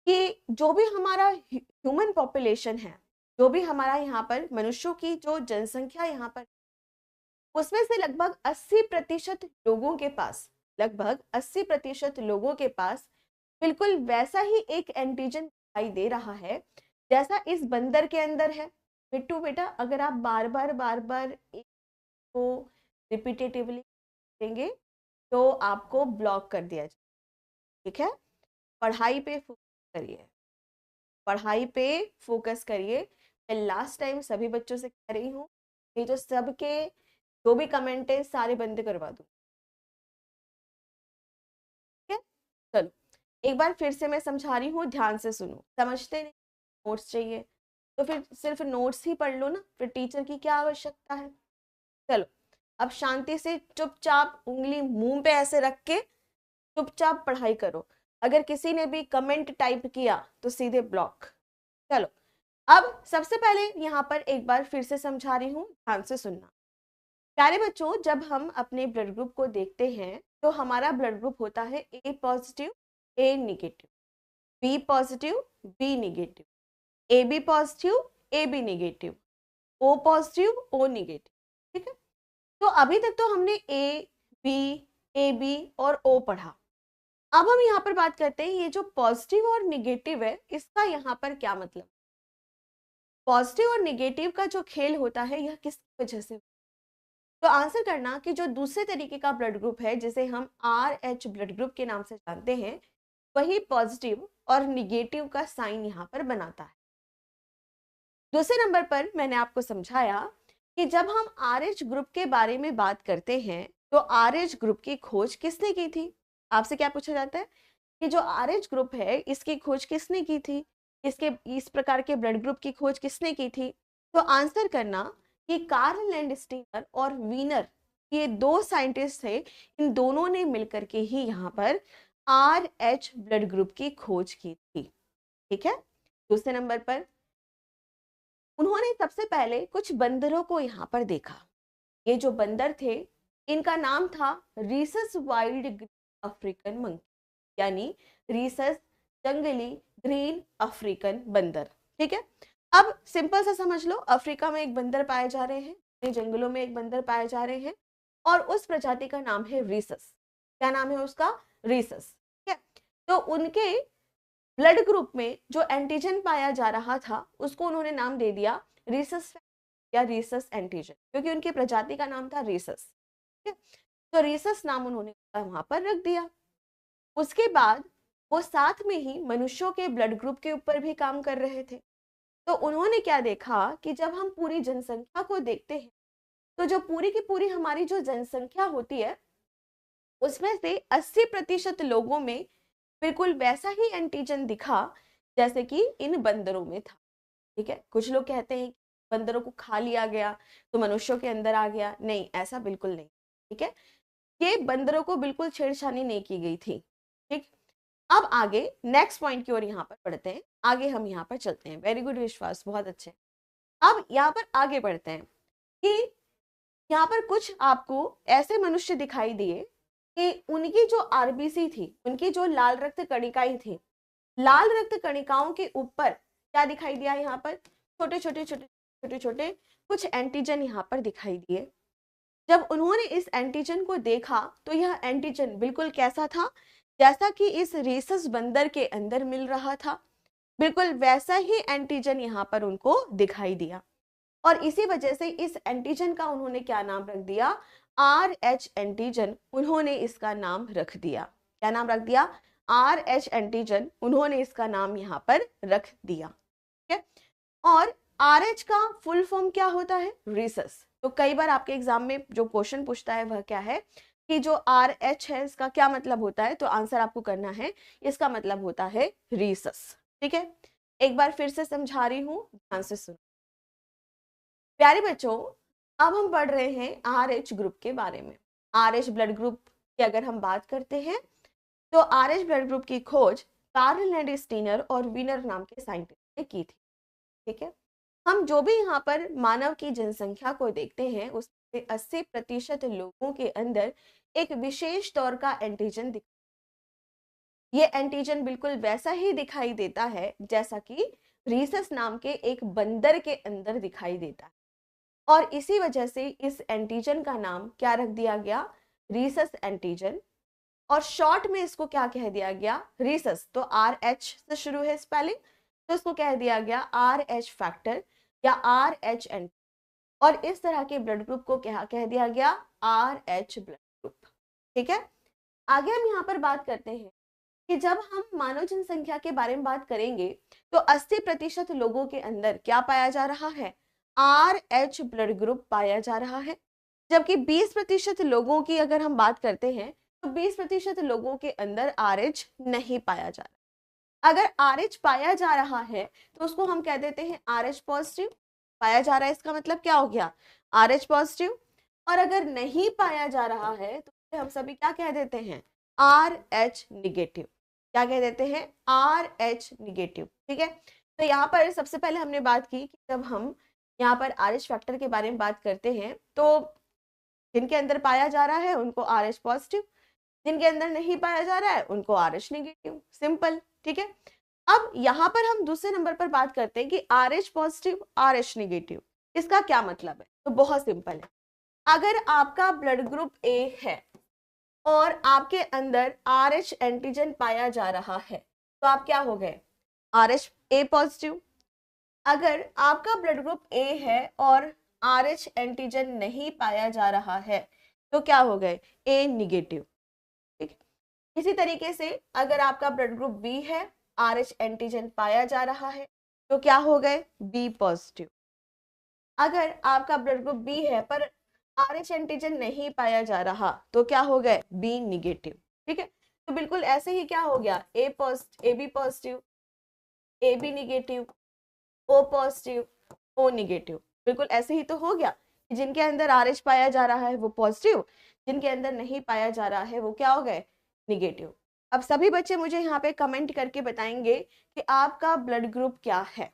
कि जो भी हमारा ह्यूमन पॉपुलेशन है, जो भी हमारा यहाँ पर मनुष्यों की जो जनसंख्या यहाँ पर, उसमें से लगभग 80% लोगों के पास, लगभग 80% लोगों के पास बिल्कुल वैसा ही एक एंटीजन दिखाई दे रहा है जैसा इस बंदर के अंदर है। बिट्टू बेटा, अगर आप बार बार एक को रिपीटेटिवली करेंगे तो आपको ब्लॉक कर दिया जाए। ठीक है, पढ़ाई पे फोकस करिए, पढ़ाई पे फोकस करिए। मैं लास्ट टाइम सभी बच्चों से कह रही हूँ कि जो सबके जो भी कमेंट है सारे बंद करवा दूँ। ठीक है, चलो एक बार फिर से मैं समझा रही हूँ, ध्यान से सुनो। समझते नहीं, नोट्स चाहिए तो फिर सिर्फ नोट्स ही पढ़ लो ना, फिर टीचर की क्या आवश्यकता है। चलो अब शांति से चुपचाप उंगली मुंह पे ऐसे रख के चुपचाप पढ़ाई करो। अगर किसी ने भी कमेंट टाइप किया तो सीधे ब्लॉक। चलो अब सबसे पहले यहाँ पर एक बार फिर से समझा रही हूँ, ध्यान से सुनना। प्यारे बच्चों, जब हम अपने ब्लड ग्रुप को देखते हैं तो हमारा ब्लड ग्रुप होता है A positive, A negative, B positive, B negative, A B positive, A B negative, O positive, O negative. ठीक है, तो अभी तक तो हमने ए बी और ओ पढ़ा। अब हम यहाँ पर बात करते हैं ये जो पॉजिटिव और निगेटिव है इसका यहाँ पर क्या मतलब। पॉजिटिव और निगेटिव का जो खेल होता है यह किस वजह से, तो आंसर करना कि जो दूसरे तरीके का ब्लड ग्रुप है जिसे हम RH ब्लड ग्रुप के नाम से जानते हैं, वही पॉजिटिव और निगेटिव का साइन यहाँ पर बनाता है। दूसरे नंबर पर मैंने आपको समझाया कि जब हम RH ग्रुप के बारे में बात करते हैं तो RH ग्रुप की खोज किसने की थी। आपसे क्या पूछा जाता है कि जो RH ग्रुप है इसकी खोज किसने की थी, इसके इस प्रकार के ब्लड ग्रुप की खोज किसने की थी। तो आंसर करना कि कार्ल लैंडस्टीनर और वीनर, ये दो साइंटिस्ट थे, इन दोनों ने मिलकर के ही यहाँ पर RH ब्लड ग्रुप की खोज की थी। ठीक है, दूसरे नंबर पर उन्होंने सबसे पहले कुछ बंदरों को यहाँ पर देखा। ये जो बंदर थे इनका नाम था Rhesus wild green African monkey, यानी रीसस जंगली ग्रीन अफ्रीकन बंदर। ठीक है, अब सिंपल सा समझ लो, अफ्रीका में एक बंदर पाए जा रहे हैं, जंगलों में एक बंदर पाए जा रहे हैं और उस प्रजाति का नाम है रीसस। क्या नाम है उसका, रीसस। ठीक है, तो उनके ब्लड ग्रुप में जो एंटीजन पाया जा रहा था उसको उन्होंने नाम दे दिया रीसस या रीसस एंटीजन, क्योंकि उनकी प्रजाति का नाम था रीसस। ठीक है, तो रीसस नाम उन्होंने वहां पर रख दिया। उसके बाद वो साथ में ही मनुष्यों के ब्लड ग्रुप के ऊपर भी काम कर रहे थे। तो उन्होंने क्या देखा कि जब हम पूरी जनसंख्या को देखते हैं तो जो पूरी की पूरी हमारी जो जनसंख्या होती है उसमें से 80% लोगों में बिल्कुल वैसा ही एंटीजन दिखा जैसे कि इन बंदरों में था। ठीक है, कुछ लोग कहते हैं कि बंदरों को खा लिया गया तो मनुष्यों के अंदर आ गया, नहीं, ऐसा बिल्कुल नहीं। ठीक है, ये बंदरों को बिल्कुल छेड़छानी नहीं की गई थी। ठीक, अब आगे नेक्स्ट पॉइंट की ओर यहाँ पर बढ़ते हैं, आगे हम यहाँ पर चलते हैं। वेरी गुड विश्वास, बहुत अच्छे। अब यहाँ पर आगे बढ़ते हैं कि यहाँ पर कुछ आपको ऐसे मनुष्य दिखाई दिए कि उनकी जो आरबीसी थी, उनकी जो लाल रक्त कणिकाएं थी, लाल रक्त कणिकाओं के ऊपर क्या दिखाई दिया, यहाँ पर छोटे छोटे छोटे छोटे छोटे कुछ एंटीजन यहाँ पर दिखाई दिए। जब उन्होंने इस एंटीजन को देखा तो यह एंटीजन बिल्कुल कैसा था, जैसा कि इस रीसस बंदर के अंदर मिल रहा था, बिल्कुल वैसा ही एंटीजन यहाँ पर उनको दिखाई दिया। और इसी वजह से इस एंटीजन का उन्होंने क्या नाम रख दिया, RH एंटीजन उन्होंने इसका नाम रख दिया। क्या नाम रख दिया, RH एंटीजन उन्होंने इसका नाम यहाँ पर रख दिया। ठीक है, और RH का फुल फॉर्म क्या होता है, रीसस। तो कई बार आपके एग्जाम में जो क्वेश्चन पूछता है वह क्या है कि जो RH है इसका क्या मतलब होता है, तो आंसर आपको करना है इसका मतलब होता है रीसस। ठीक है, एक बार फिर से समझा रही हूँ, ध्यान से सुनो। प्यारे बच्चों, अब हम पढ़ रहे हैं RH ग्रुप के बारे में। RH ब्लड ग्रुप की अगर हम बात करते हैं तो RH ब्लड ग्रुप की खोज कार्ल लैंडस्टीनर और वीनर नाम के साइंटिस्ट ने की थी। ठीक है, हम जो भी यहाँ पर मानव की जनसंख्या को देखते हैं उसमें 80% लोगों के अंदर एक विशेष तौर का एंटीजन ये एंटीजन बिल्कुल वैसा ही दिखाई देता है जैसा कि रीसस नाम के एक बंदर के अंदर दिखाई देता है, और इसी वजह से इस एंटीजन का नाम क्या रख दिया गया, रीसस एंटीजन। और शॉर्ट में इसको क्या कह दिया गया, रीसस, तो RH से शुरू है स्पेलिंग, तो इसको कह दिया गया RH फैक्टर या RH एंटीजन। और इस तरह के ब्लड ग्रुप को क्या कह दिया गया, RH ब्लड ग्रुप। ठीक है, आगे हम यहाँ पर बात करते हैं कि जब हम मानव जनसंख्या के बारे में बात करेंगे तो 80% लोगों के अंदर क्या पाया जा रहा है, RH ब्लड ग्रुप पाया जा रहा है। जबकि 20% लोगों की अगर हम बात करते हैं तो 20% लोगों के अंदर RH नहीं पाया जा रहा। अगर RH पाया जा रहा है तो उसको हम कह देते हैं RH पॉजिटिव, पाया जा रहा है इसका मतलब क्या हो गया, RH पॉजिटिव। और अगर नहीं पाया जा रहा है तो हम सभी क्या कह देते हैं, RH निगेटिव। क्या कह देते हैं, RH निगेटिव। ठीक है, तो यहाँ पर सबसे पहले हमने बात की कि जब हम यहाँ पर RH फैक्टर के बारे में बात करते हैं तो जिनके अंदर पाया जा रहा है उनको RH पॉजिटिव, जिनके अंदर नहीं पाया जा रहा है उनको RH निगेटिव, सिंपल। ठीक है, अब यहाँ पर हम दूसरे नंबर पर बात करते हैं कि RH पॉजिटिव RH निगेटिव, इसका क्या मतलब है, तो बहुत सिंपल है। अगर आपका ब्लड ग्रुप A है और आपके अंदर RH एंटीजन पाया जा रहा है तो आप क्या हो गए, RH A पॉजिटिव। अगर आपका ब्लड ग्रुप A है और RH एंटीजन नहीं पाया जा रहा है तो क्या हो गए, A निगेटिव। ठीक, इसी तरीके से अगर आपका ब्लड ग्रुप B है, RH एंटीजन पाया जा रहा है तो क्या हो गए, B पॉजिटिव। अगर आपका ब्लड ग्रुप B है पर RH एंटीजन नहीं पाया जा रहा तो क्या हो गए, B निगेटिव। ठीक है, तो बिल्कुल ऐसे ही क्या हो गया, AB positive, AB negative, O positive, O negative. बिल्कुल ऐसे ही तो हो गया कि जिनके अंदर RH पाया जा रहा है वो पॉजिटिव, जिनके अंदर नहीं पाया जा रहा है वो क्या हो गए, निगेटिव। अब सभी बच्चे मुझे यहाँ पे कमेंट करके बताएंगे कि आपका ब्लड ग्रुप क्या है।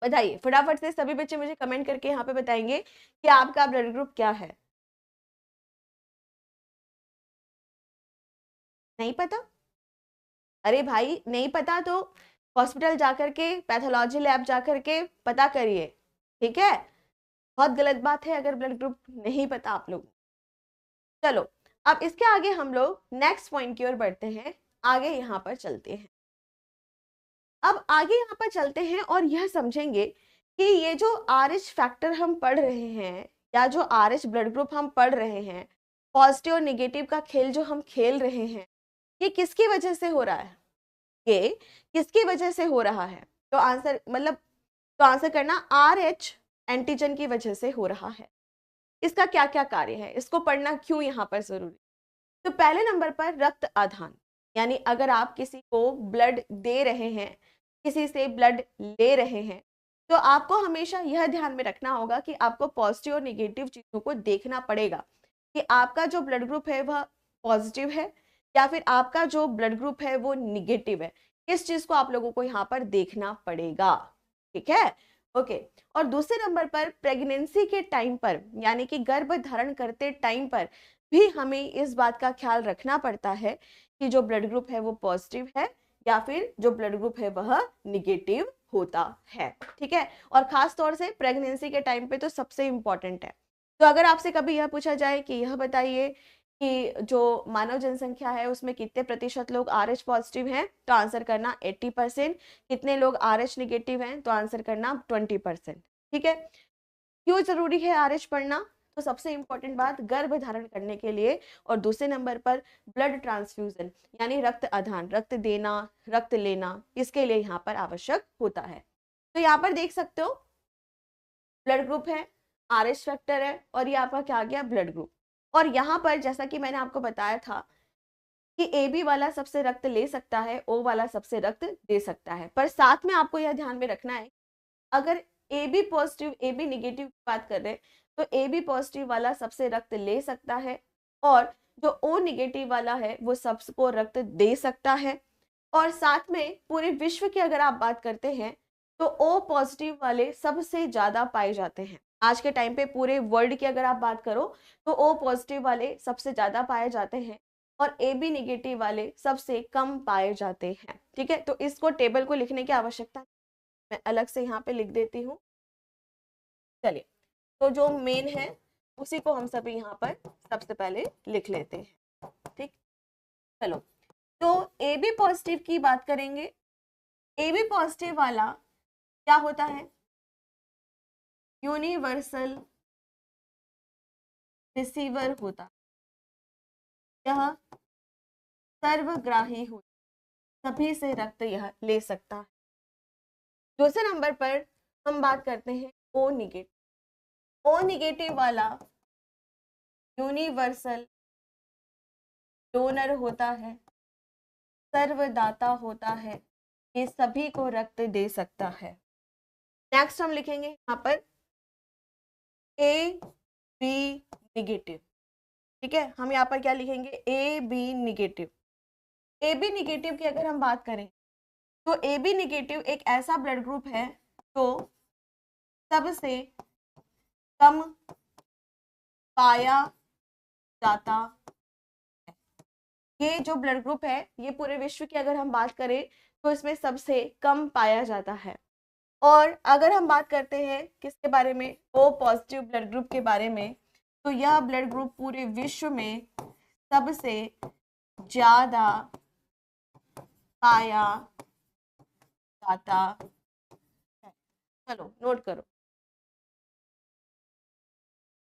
बताइए फटाफट से, सभी बच्चे मुझे कमेंट करके यहाँ पे बताएंगे कि आपका ब्लड ग्रुप क्या है। नहीं पता, अरे भाई नहीं पता तो हॉस्पिटल जाकर के, पैथोलॉजी लैब जाकर के पता करिए। ठीक है, बहुत गलत बात है अगर ब्लड ग्रुप नहीं पता आप लोग। चलो अब इसके आगे हम लोग नेक्स्ट पॉइंट की ओर बढ़ते हैं, आगे यहाँ पर चलते हैं। अब आगे यहाँ पर चलते हैं और यह समझेंगे कि ये जो RH फैक्टर हम पढ़ रहे हैं या जो RH ब्लड ग्रुप हम पढ़ रहे हैं, पॉजिटिव और नेगेटिव का खेल जो हम खेल रहे हैं, ये किसकी वजह से हो रहा है, ये किसकी वजह से हो रहा है, तो आंसर मतलब तो आंसर करना RH एंटीजन की वजह से हो रहा है। इसका क्या क्या कार्य है, इसको पढ़ना क्यों यहाँ पर जरूरी। तो पहले नंबर पर रक्त आधान, यानी अगर आप किसी को ब्लड दे रहे हैं, किसी से ब्लड ले रहे हैं, तो आपको हमेशा यह ध्यान में रखना होगा कि आपको पॉजिटिव और नेगेटिव चीजों को देखना पड़ेगा कि आपका जो ब्लड ग्रुप है वह पॉजिटिव है या फिर आपका जो ब्लड ग्रुप है वो निगेटिव है। इस चीज को आप लोगों को यहाँ पर देखना पड़ेगा। ठीक है, ओके। और दूसरे नंबर पर प्रेगनेंसी के टाइम पर, यानी कि गर्भ धारण करते टाइम पर भी हमें इस बात का ख्याल रखना पड़ता है कि जो ब्लड ग्रुप है वो पॉजिटिव है या फिर जो ब्लड ग्रुप है वह निगेटिव होता है। ठीक है, और खास तौर से प्रेगनेंसी के टाइम पे तो सबसे इंपॉर्टेंट है। तो अगर आपसे कभी यह पूछा जाए कि यह बताइए कि जो मानव जनसंख्या है उसमें कितने प्रतिशत लोग RH पॉजिटिव हैं, तो आंसर करना 80%। कितने लोग RH निगेटिव हैं, तो आंसर करना 20%। ठीक है, क्यों जरूरी है RH पढ़ना, तो सबसे इंपॉर्टेंट बात गर्भ धारण करने के लिए, और दूसरे नंबर पर ब्लड ट्रांसफ्यूजन यानी रक्त आदान, रक्त देना, रक्त लेना, इसके लिए यहाँ पर आवश्यक होता है। तो यहाँ पर देख सकते हो ब्लड ग्रुप है, RH फैक्टर है, और ये आपका क्या आ गया, ब्लड ग्रुप। और यहाँ पर जैसा कि मैंने आपको बताया था कि AB वाला सबसे रक्त ले सकता है, O वाला सबसे रक्त दे सकता है, पर साथ में आपको यह ध्यान में रखना है अगर AB पॉजिटिव AB निगेटिव की बात कर रहे हैं तो AB पॉजिटिव वाला सबसे रक्त ले सकता है और जो O निगेटिव वाला है वो सबको रक्त दे सकता है। और साथ में पूरे विश्व की अगर आप बात करते हैं तो ओ पॉजिटिव वाले सबसे ज्यादा पाए जाते हैं। आज के टाइम पे पूरे वर्ल्ड की अगर आप बात करो तो ओ पॉजिटिव वाले सबसे ज्यादा पाए जाते हैं और ए बी निगेटिव वाले सबसे कम पाए जाते हैं। ठीक है, तो इसको टेबल को लिखने की आवश्यकता, मैं अलग से यहाँ पे लिख देती हूँ। चलिए, तो जो मेन है उसी को हम सभी यहाँ पर सबसे पहले लिख लेते हैं। ठीक, चलो, तो ए बी पॉजिटिव की बात करेंगे। ए बी पॉजिटिव वाला क्या होता है? यूनिवर्सल रिसीवर होता है, यह सर्वग्राही हो, सभी से रक्त यह ले सकता है। दूसरे नंबर पर हम बात करते हैं ओ निगेटिव। ओ निगेटिव वाला यूनिवर्सल डोनर होता है, सर्वदाता होता है, ये सभी को रक्त दे सकता है। नेक्स्ट हम लिखेंगे यहाँ पर ए बी निगेटिव। ठीक है, हम यहाँ पर क्या लिखेंगे? A B negative. A B negative की अगर हम बात करें तो ए बी निगेटिव एक ऐसा ब्लड ग्रुप है जो सबसे कम पाया जाता है। ये जो ब्लड ग्रुप है ये पूरे विश्व की अगर हम बात करें तो इसमें सबसे कम पाया जाता है। और अगर हम बात करते हैं किसके बारे में? ओ पॉजिटिव ब्लड ग्रुप के बारे में, तो यह ब्लड ग्रुप पूरे विश्व में सबसे ज्यादा पाया जाता है। चलो नोट करो,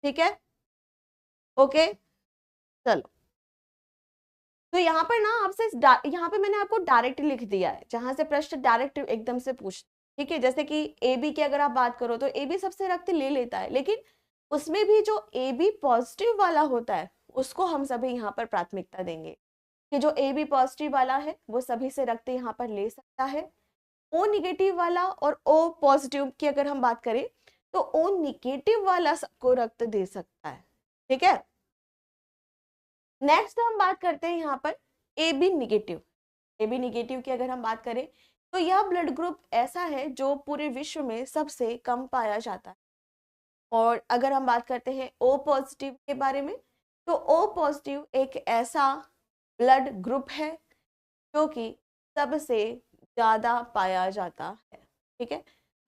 ठीक है, ओके। चलो, तो यहाँ पर ना आपसे यहाँ पे मैंने आपको डायरेक्ट लिख दिया है, जहां से प्रश्न डायरेक्ट एकदम से पूछ, ठीक है। जैसे कि ए बी की अगर आप बात करो तो ए बी सबसे रक्त ले लेता है, लेकिन उसमें भी जो ए बी पॉजिटिव वाला होता है उसको हम सभी यहाँ पर प्राथमिकता देंगे कि जो ए बी पॉजिटिव वाला है वो सभी से रक्त यहाँ पर ले सकता है। ओ निगेटिव वाला और ओ पॉजिटिव की अगर हम बात करें तो ओ निगेटिव वाला सबको रक्त दे सकता है, ठीक है। नेक्स्ट हम बात करते हैं यहाँ पर A B negative. A B negative की अगर हम बात करें तो यह ब्लड ग्रुप ऐसा है जो पूरे विश्व में सबसे कम पाया जाता है। और अगर हम बात करते हैं ओ पॉजिटिव के बारे में तो ओ पॉजिटिव एक ऐसा ब्लड ग्रुप है जो कि सबसे ज्यादा पाया जाता है, ठीक है।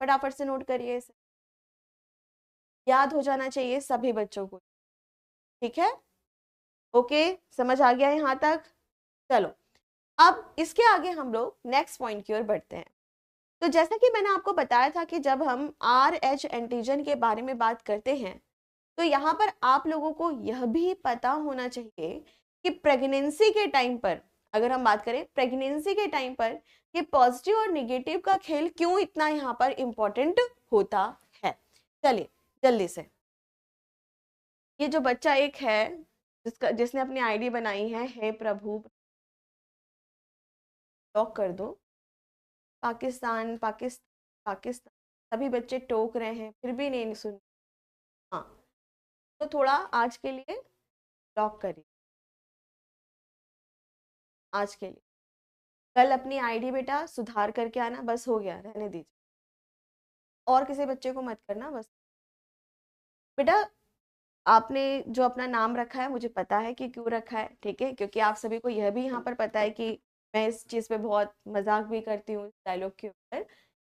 फटाफट से नोट करिए, इसे याद हो जाना चाहिए सभी बच्चों को, ठीक है, ओके। समझ आ गया यहाँ तक? चलो, अब इसके आगे हम लोग नेक्स्ट पॉइंट की ओर बढ़ते हैं। तो जैसा कि मैंने आपको बताया था कि जब हम RH एंटीजन के बारे में बात करते हैं तो यहाँ पर आप लोगों को यह भी पता होना चाहिए कि प्रेगनेंसी के टाइम पर, अगर हम बात करें प्रेगनेंसी के टाइम पर, ये पॉजिटिव और निगेटिव का खेल क्यों इतना यहाँ पर इम्पोर्टेंट होता है। चलिए जल्दी से, ये जो बच्चा एक है जिसने अपनी आईडी बनाई है, हे प्रभु, लॉक कर दो। पाकिस्तान पाकिस्तान पाकिस्तान, सभी बच्चे टोक रहे हैं फिर भी नहीं सुन। हाँ, तो थोड़ा आज के लिए लॉक करिए, आज के लिए। कल अपनी आईडी बेटा सुधार करके आना, बस हो गया, रहने दीजिए, और किसी बच्चे को मत करना बस। बेटा आपने जो अपना नाम रखा है मुझे पता है कि क्यों रखा है, ठीक है, क्योंकि आप सभी को यह भी यहाँ पर पता है कि मैं इस चीज़ पे बहुत मजाक भी करती हूँ डायलॉग के ऊपर।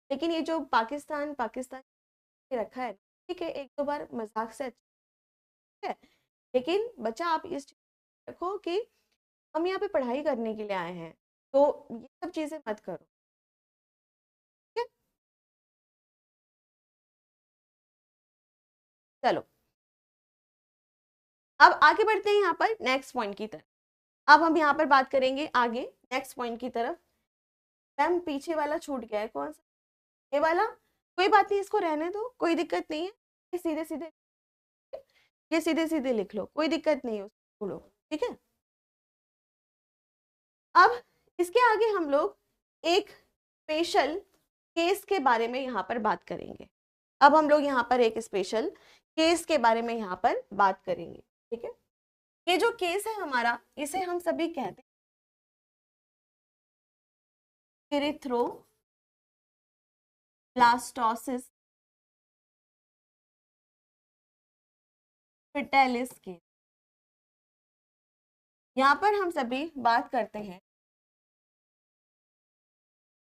लेकिन ये जो पाकिस्तान पाकिस्तान रखा है, ठीक है, एक दो बार मजाक से अच्छा है, लेकिन बच्चा आप इस चीज रखो कि हम यहाँ पे पढ़ाई करने के लिए आए हैं, तो ये सब चीजें मत करो, ठीक है। चलो, अब आगे बढ़ते हैं यहाँ पर नेक्स्ट पॉइंट की तरफ। अब हम यहाँ पर बात करेंगे आगे नेक्स्ट पॉइंट की तरफ। मैम पीछे वाला छूट गया है, कौन सा? ये वाला, कोई बात नहीं, इसको रहने दो, कोई दिक्कत नहीं है, ये सीधे सीधे, ये सीधे सीधे लिख लो, कोई दिक्कत नहीं है, उसको छोड़ो, ठीक है। अब इसके आगे हम लोग एक स्पेशल केस के बारे में यहाँ पर बात करेंगे। अब हम लोग यहाँ पर एक स्पेशल केस के बारे में यहाँ पर बात करेंगे, ठीक है। ये जो केस है हमारा, इसे हम सभी कहते हैं इरिथ्रोब्लास्टोसिस फेटालिस केस। यहाँ पर हम सभी बात करते हैं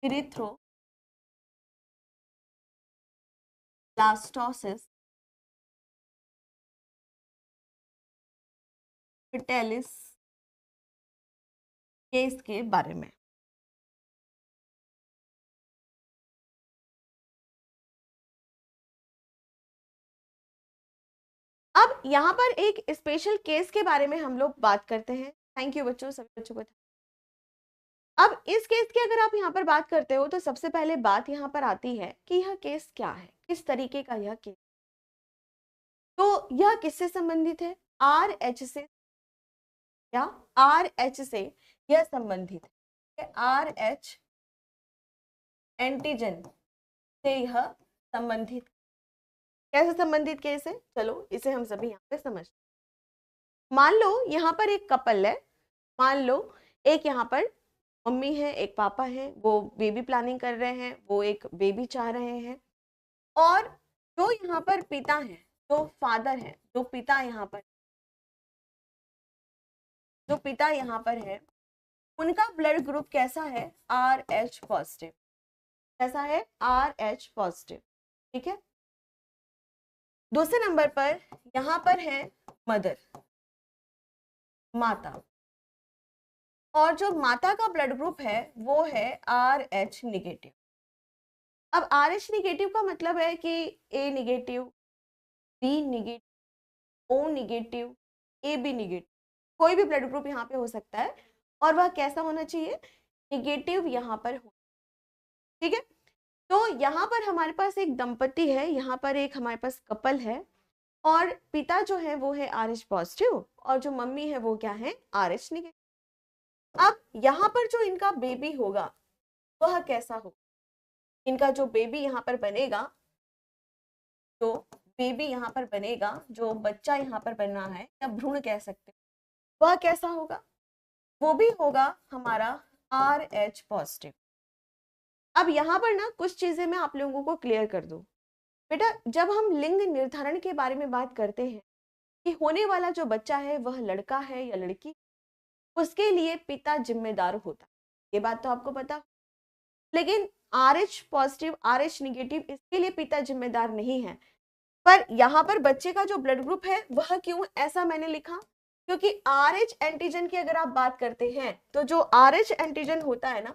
इरिथ्रोब्लास्टोसिस फेटालिस केस के बारे में। अब यहाँ पर एक स्पेशल केस के बारे में हम लोग बात करते हैं। थैंक यू बच्चों, सभी बच्चों को। अब इस केस की अगर आप यहाँ पर बात करते हो तो सबसे पहले बात यहाँ पर आती है कि यह केस क्या है, किस तरीके का यह केस। तो यह किससे संबंधित है? RH से या RH से यह संबंधित है। RH एंटीजन से यह संबंधित। कैसे संबंधित केस है? चलो इसे हम सभी यहाँ पे समझते हैं। मान लो यहाँ पर एक कपल है, मान लो एक यहाँ पर मम्मी है, एक पापा है, वो बेबी प्लानिंग कर रहे हैं, वो एक बेबी चाह रहे हैं। और जो यहाँ पर पिता है, जो फादर है, जो पिता यहाँ पर है, उनका ब्लड ग्रुप कैसा है? RH positive. कैसा है? RH positive. ठीक है। दूसरे नंबर पर यहाँ पर है मदर, माता, और जो माता का ब्लड ग्रुप है वो है RH निगेटिव। अब RH निगेटिव का मतलब है कि A negative, B negative, O negative, AB negative, कोई भी ब्लड ग्रुप यहाँ पे हो सकता है। और वह कैसा होना चाहिए? निगेटिव यहाँ पर हो। ठीक है। तो यहाँ पर हमारे पास एक दंपति है, यहाँ पर एक हमारे पास कपल है, और पिता जो है वो है RH पॉजिटिव और जो मम्मी है वो क्या है? RH negative. अब यहाँ पर जो इनका बेबी होगा वह कैसा हो? इनका जो बेबी यहाँ पर बनेगा, जो बेबी यहाँ पर बनेगा, जो बच्चा यहाँ पर बनना है या भ्रूण कह सकते हैं, वह कैसा होगा? वो भी होगा हमारा RH पॉजिटिव। अब यहाँ पर ना कुछ चीजें मैं आप लोगों को क्लियर कर दूं। बेटा, जब हम लिंग निर्धारण के बारे में बात करते हैं कि होने वाला जो बच्चा है वह लड़का है या लड़की, उसके लिए पिता जिम्मेदार होता है, ये बात तो आपको पता। लेकिन RH पॉजिटिव, RH निगेटिव, इसके लिए पिता जिम्मेदार नहीं है। पर यहाँ पर बच्चे का जो ब्लड ग्रुप है वह क्यों ऐसा मैंने लिखा? क्योंकि RH एंटीजन की अगर आप बात करते हैं तो जो RH एंटीजन होता है ना,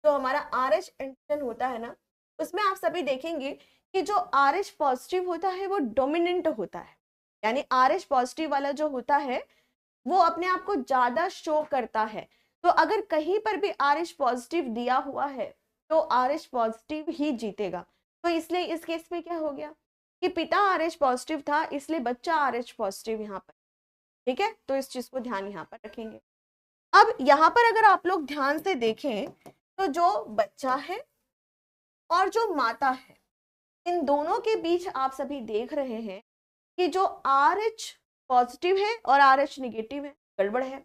जो हमारा RH एंटीजन होता है ना, उसमें आप सभी देखेंगे कि जो RH पॉजिटिव होता है वो डोमिनेंट होता है। यानी RH पॉजिटिव वाला जो होता है वो अपने आप को ज्यादा शो करता है। तो अगर कहीं पर भी RH पॉजिटिव दिया हुआ है तो RH पॉजिटिव ही जीतेगा। तो इसलिए इस केस में क्या हो गया कि पिता RH पॉजिटिव था, इसलिए बच्चा RH पॉजिटिव यहाँ पर। ठीक है। तो इस चीज को ध्यान यहाँ पर रखेंगे। अब यहाँ पर अगर आप लोग ध्यान से देखें तो जो बच्चा है और जो माता है, इन दोनों के बीच आप सभी देख रहे हैं कि जो RH पॉजिटिव है और RH निगेटिव है, गड़बड़ है।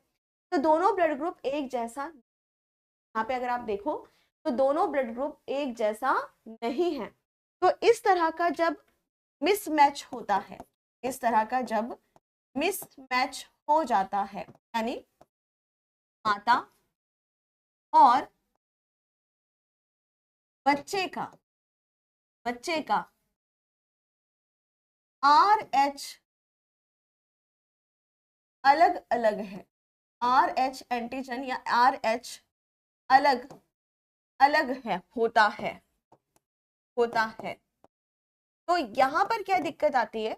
तो दोनों ब्लड ग्रुप एक जैसा, यहाँ पे अगर आप देखो तो दोनों ब्लड ग्रुप एक जैसा नहीं है। तो इस तरह का जब मिसमैच होता है, इस तरह का जब मिसमैच हो जाता है, यानी माता और बच्चे का RH अलग अलग है, RH एंटीजन या RH अलग अलग है, होता है। तो यहाँ पर क्या दिक्कत आती है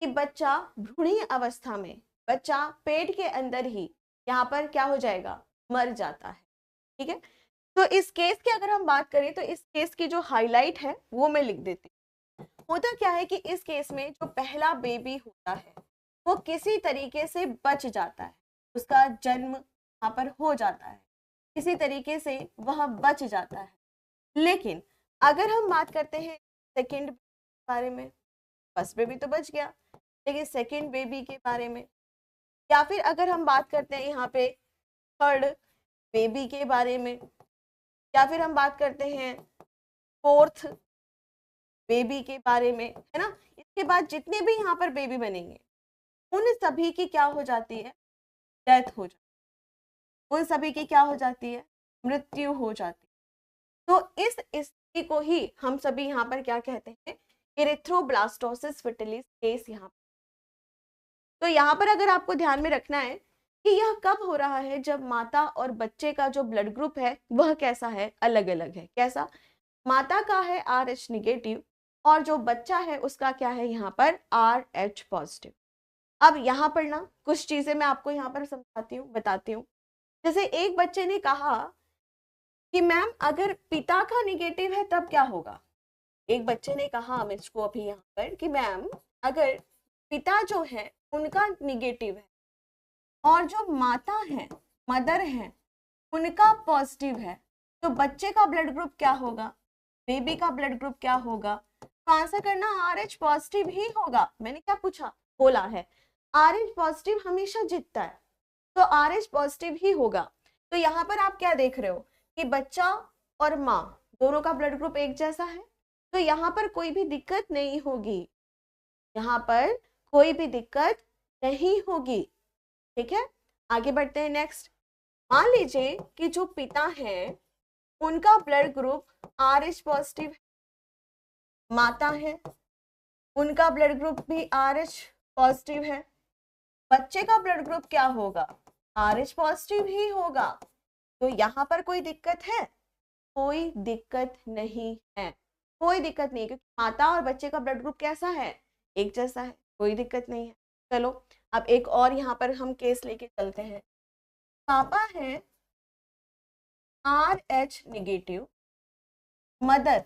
कि बच्चा भ्रूणीय अवस्था में, बच्चा पेट के अंदर ही यहाँ पर क्या हो जाएगा? मर जाता है। ठीक है। तो इस केस की अगर हम बात करें तो इस केस की जो हाईलाइट है वो मैं लिख देती हूँ। होता क्या है कि इस केस में जो पहला बेबी होता है वो किसी तरीके से बच जाता है, उसका जन्म यहाँ पर हो जाता है, किसी तरीके से वह बच जाता है। लेकिन अगर हम बात करते हैं सेकेंड बारे में, फर्स्ट बेबी तो बच गया, लेकिन सेकेंड बेबी के बारे में, या फिर अगर हम बात करते हैं यहाँ पे थर्ड बेबी के बारे में, या फिर हम बात करते हैं फोर्थ बेबी के बारे में, है ना। इसके बाद जितने भी यहाँ पर बेबी बनेंगे उन सभी की क्या हो जाती है, डेथ हो जाती है, उन सभी की क्या हो जाती है, मृत्यु हो जाती है। तो इस स्थिति को ही हम सभी यहाँ पर क्या कहते हैं, इरिथ्रोब्लास्टोसिस फर्टिलिस केस यहाँ। तो यहाँ पर अगर आपको ध्यान में रखना है कि यह कब हो रहा है, जब माता और बच्चे का जो ब्लड ग्रुप है वह कैसा है, अलग अलग है। कैसा, माता का है RH निगेटिव और जो बच्चा है उसका क्या है यहाँ पर RH पॉजिटिव। अब यहाँ पर ना कुछ चीजें मैं आपको यहाँ पर समझाती हूँ, बताती हूँ। जैसे एक बच्चे ने कहा कि मैम अगर पिता का निगेटिव है तब क्या होगा। एक बच्चे ने कहा मुझको अभी यहाँ पर कि मैम अगर पिता जो है उनका निगेटिव है और जो माता है, मदर है, उनका पॉजिटिव है, तो बच्चे का ब्लड ग्रुप क्या होगा, बेबी का ब्लड ग्रुप क्या होगा। तो आंसर करना RH पॉजिटिव ही होगा। मैंने क्या पूछा, बोला है RH पॉजिटिव हमेशा जीतता है, तो RH पॉजिटिव ही होगा। तो यहाँ पर आप क्या देख रहे हो कि बच्चा और माँ दोनों का ब्लड ग्रुप एक जैसा है, तो यहाँ पर कोई भी दिक्कत नहीं होगी, यहाँ पर कोई भी दिक्कत नहीं होगी। ठीक है, आगे बढ़ते हैं नेक्स्ट। मान लीजिए कि जो पिता है उनका ब्लड ग्रुप RH पॉजिटिव, माता है उनका ब्लड ग्रुप भी RH पॉजिटिव है, बच्चे का ब्लड ग्रुप क्या होगा, RH पॉजिटिव ही होगा। तो यहाँ पर कोई दिक्कत है, कोई दिक्कत नहीं है, कोई दिक्कत नहीं, क्योंकि माता और बच्चे का ब्लड ग्रुप कैसा है, एक जैसा है, कोई दिक्कत नहीं है। चलो अब एक और यहाँ पर हम केस लेके चलते हैं। पापा है RH निगेटिव, मदर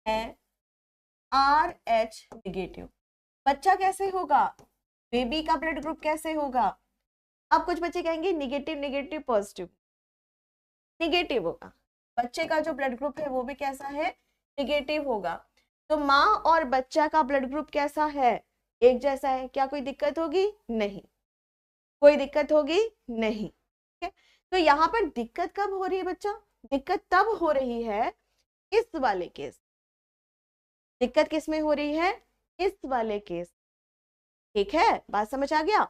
है RH निगेटिव, बच्चा कैसे होगा, बेबी का ब्लड ग्रुप कैसे होगा। अब कुछ बच्चे कहेंगे निगेटिव निगेटिव पॉजिटिव, निगेटिव होगा, बच्चे का जो ब्लड ग्रुप है वो भी कैसा है, निगेटिव होगा। तो माँ और बच्चा का ब्लड ग्रुप कैसा है, एक जैसा है, क्या कोई दिक्कत होगी, नहीं, कोई दिक्कत होगी नहीं। ठीक है, तो यहाँ पर दिक्कत कब हो रही है बच्चा, दिक्कत तब हो रही है इस वाले केस, दिक्कत किस में हो रही है, इस वाले केस। ठीक है, बात समझ आ गया।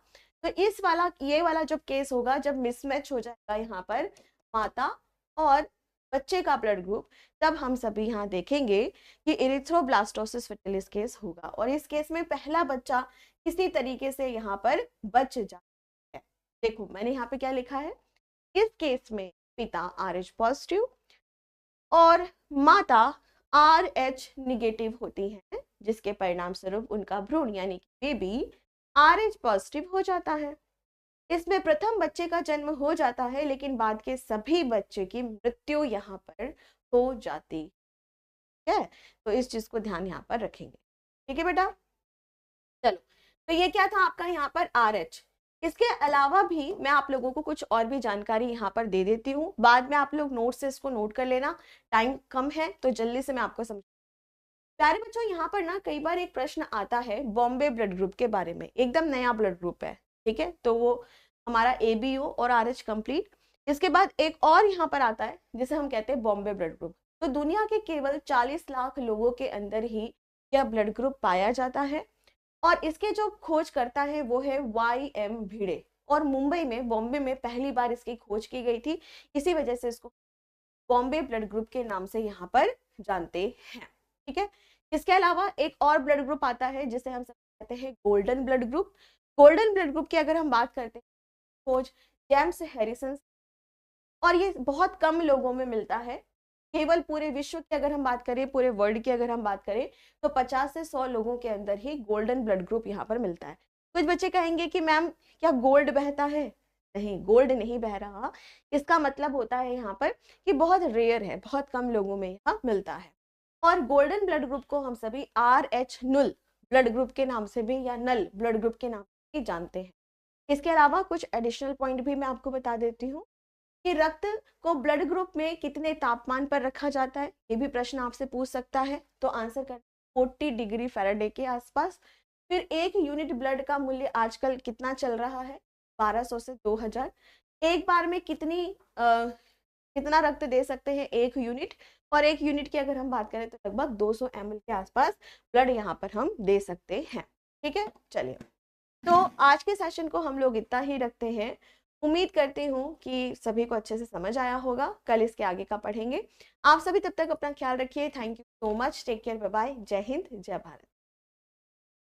तो इस वाला, ये वाला जब केस होगा, जब मिसमैच हो जाएगा यहाँ पर माता और बच्चे का ब्लड ग्रुप, तब हम सभी यहाँ देखेंगे कि इरिथ्रोब्लास्टोसिस फर्टिलिस केस होगा। और इस केस में पहला बच्चा किसी तरीके से यहाँ पर बच जाता है। देखो मैंने यहाँ पे क्या लिखा है, इस केस में पिता RH पॉजिटिव और माता RH निगेटिव होती है, जिसके परिणाम स्वरूप उनका भ्रूण यानी कि बेबी RH पॉजिटिव हो जाता है। इसमें प्रथम बच्चे का जन्म हो जाता है, लेकिन बाद के सभी बच्चे की मृत्यु यहाँ पर हो जाती है। तो इस चीज को ध्यान यहाँ पर रखेंगे। ठीक है बेटा, चलो तो ये क्या था आपका यहाँ पर RH। इसके अलावा भी मैं आप लोगों को कुछ और भी जानकारी यहाँ पर दे देती हूँ, बाद में आप लोग नोट से इसको नोट कर लेना, टाइम कम है तो जल्दी से मैं आपको समझ। प्यारे बच्चों यहाँ पर ना कई बार एक प्रश्न आता है बॉम्बे ब्लड ग्रुप के बारे में, एकदम नया ब्लड ग्रुप है। ठीक है, तो वो हमारा ABO और RH कंप्लीट। इसके बाद एक और यहाँ पर आता है जिसे हम कहते हैं बॉम्बे ब्लड ग्रुप। तो दुनिया के केवल 40 लाख लोगों के अंदर ही यह ब्लड ग्रुप पाया जाता है और इसके जो खोज करता है वो है YM भिड़े। और मुंबई में, बॉम्बे में पहली बार इसकी खोज की गई थी, इसी वजह से इसको बॉम्बे ब्लड ग्रुप के नाम से यहाँ पर जानते हैं। ठीक है, इसके अलावा एक और ब्लड ग्रुप आता है जिसे हम सब कहते हैं golden blood group. Golden blood group की अगर हम बात करते हैं, खोज जेम्स हैरिसन, और ये बहुत कम लोगों में मिलता है। केवल पूरे विश्व की अगर हम बात करें, पूरे वर्ल्ड की अगर हम बात करें, तो 50 से 100 लोगों के अंदर ही गोल्डन ब्लड ग्रुप यहाँ पर मिलता है। कुछ बच्चे कहेंगे कि मैम क्या गोल्ड बहता है, नहीं, गोल्ड नहीं बह रहा। इसका मतलब होता है यहाँ पर कि बहुत रेयर है, बहुत कम लोगों में यहाँ मिलता है। और गोल्डन ब्लड ग्रुप को हम सभी RH नुल ब्लड ग्रुप के नाम से भी या नल ब्लड ग्रुप के नाम से भी जानते हैं। इसके अलावा कुछ एडिशनल पॉइंट भी मैं आपको बता देती हूँ कि रक्त को ब्लड ग्रुप में कितने तापमान पर रखा जाता है, ये भी प्रश्न आपसे पूछ सकता है। तो आंसर कर 40 डिग्री फ़ारेनहाइट के आसपास। फिर 1 यूनिट ब्लड का मूल्य आजकल कितना चल रहा है, 1200 से 2000। एक बार में कितनी कितना रक्त दे सकते हैं, 1 यूनिट, और 1 यूनिट की अगर हम बात करें तो लगभग 200 ml के आसपास ब्लड यहाँ पर हम दे सकते हैं। ठीक है, चलिए, तो आज के सेशन को हम लोग इतना ही रखते हैं। उम्मीद करती हूँ कि सभी को अच्छे से समझ आया होगा। कल इसके आगे का पढ़ेंगे। आप सभी तब तक अपना ख्याल रखिए। Thank you so much. Take care, bye bye. जय हिंद, जय भारत।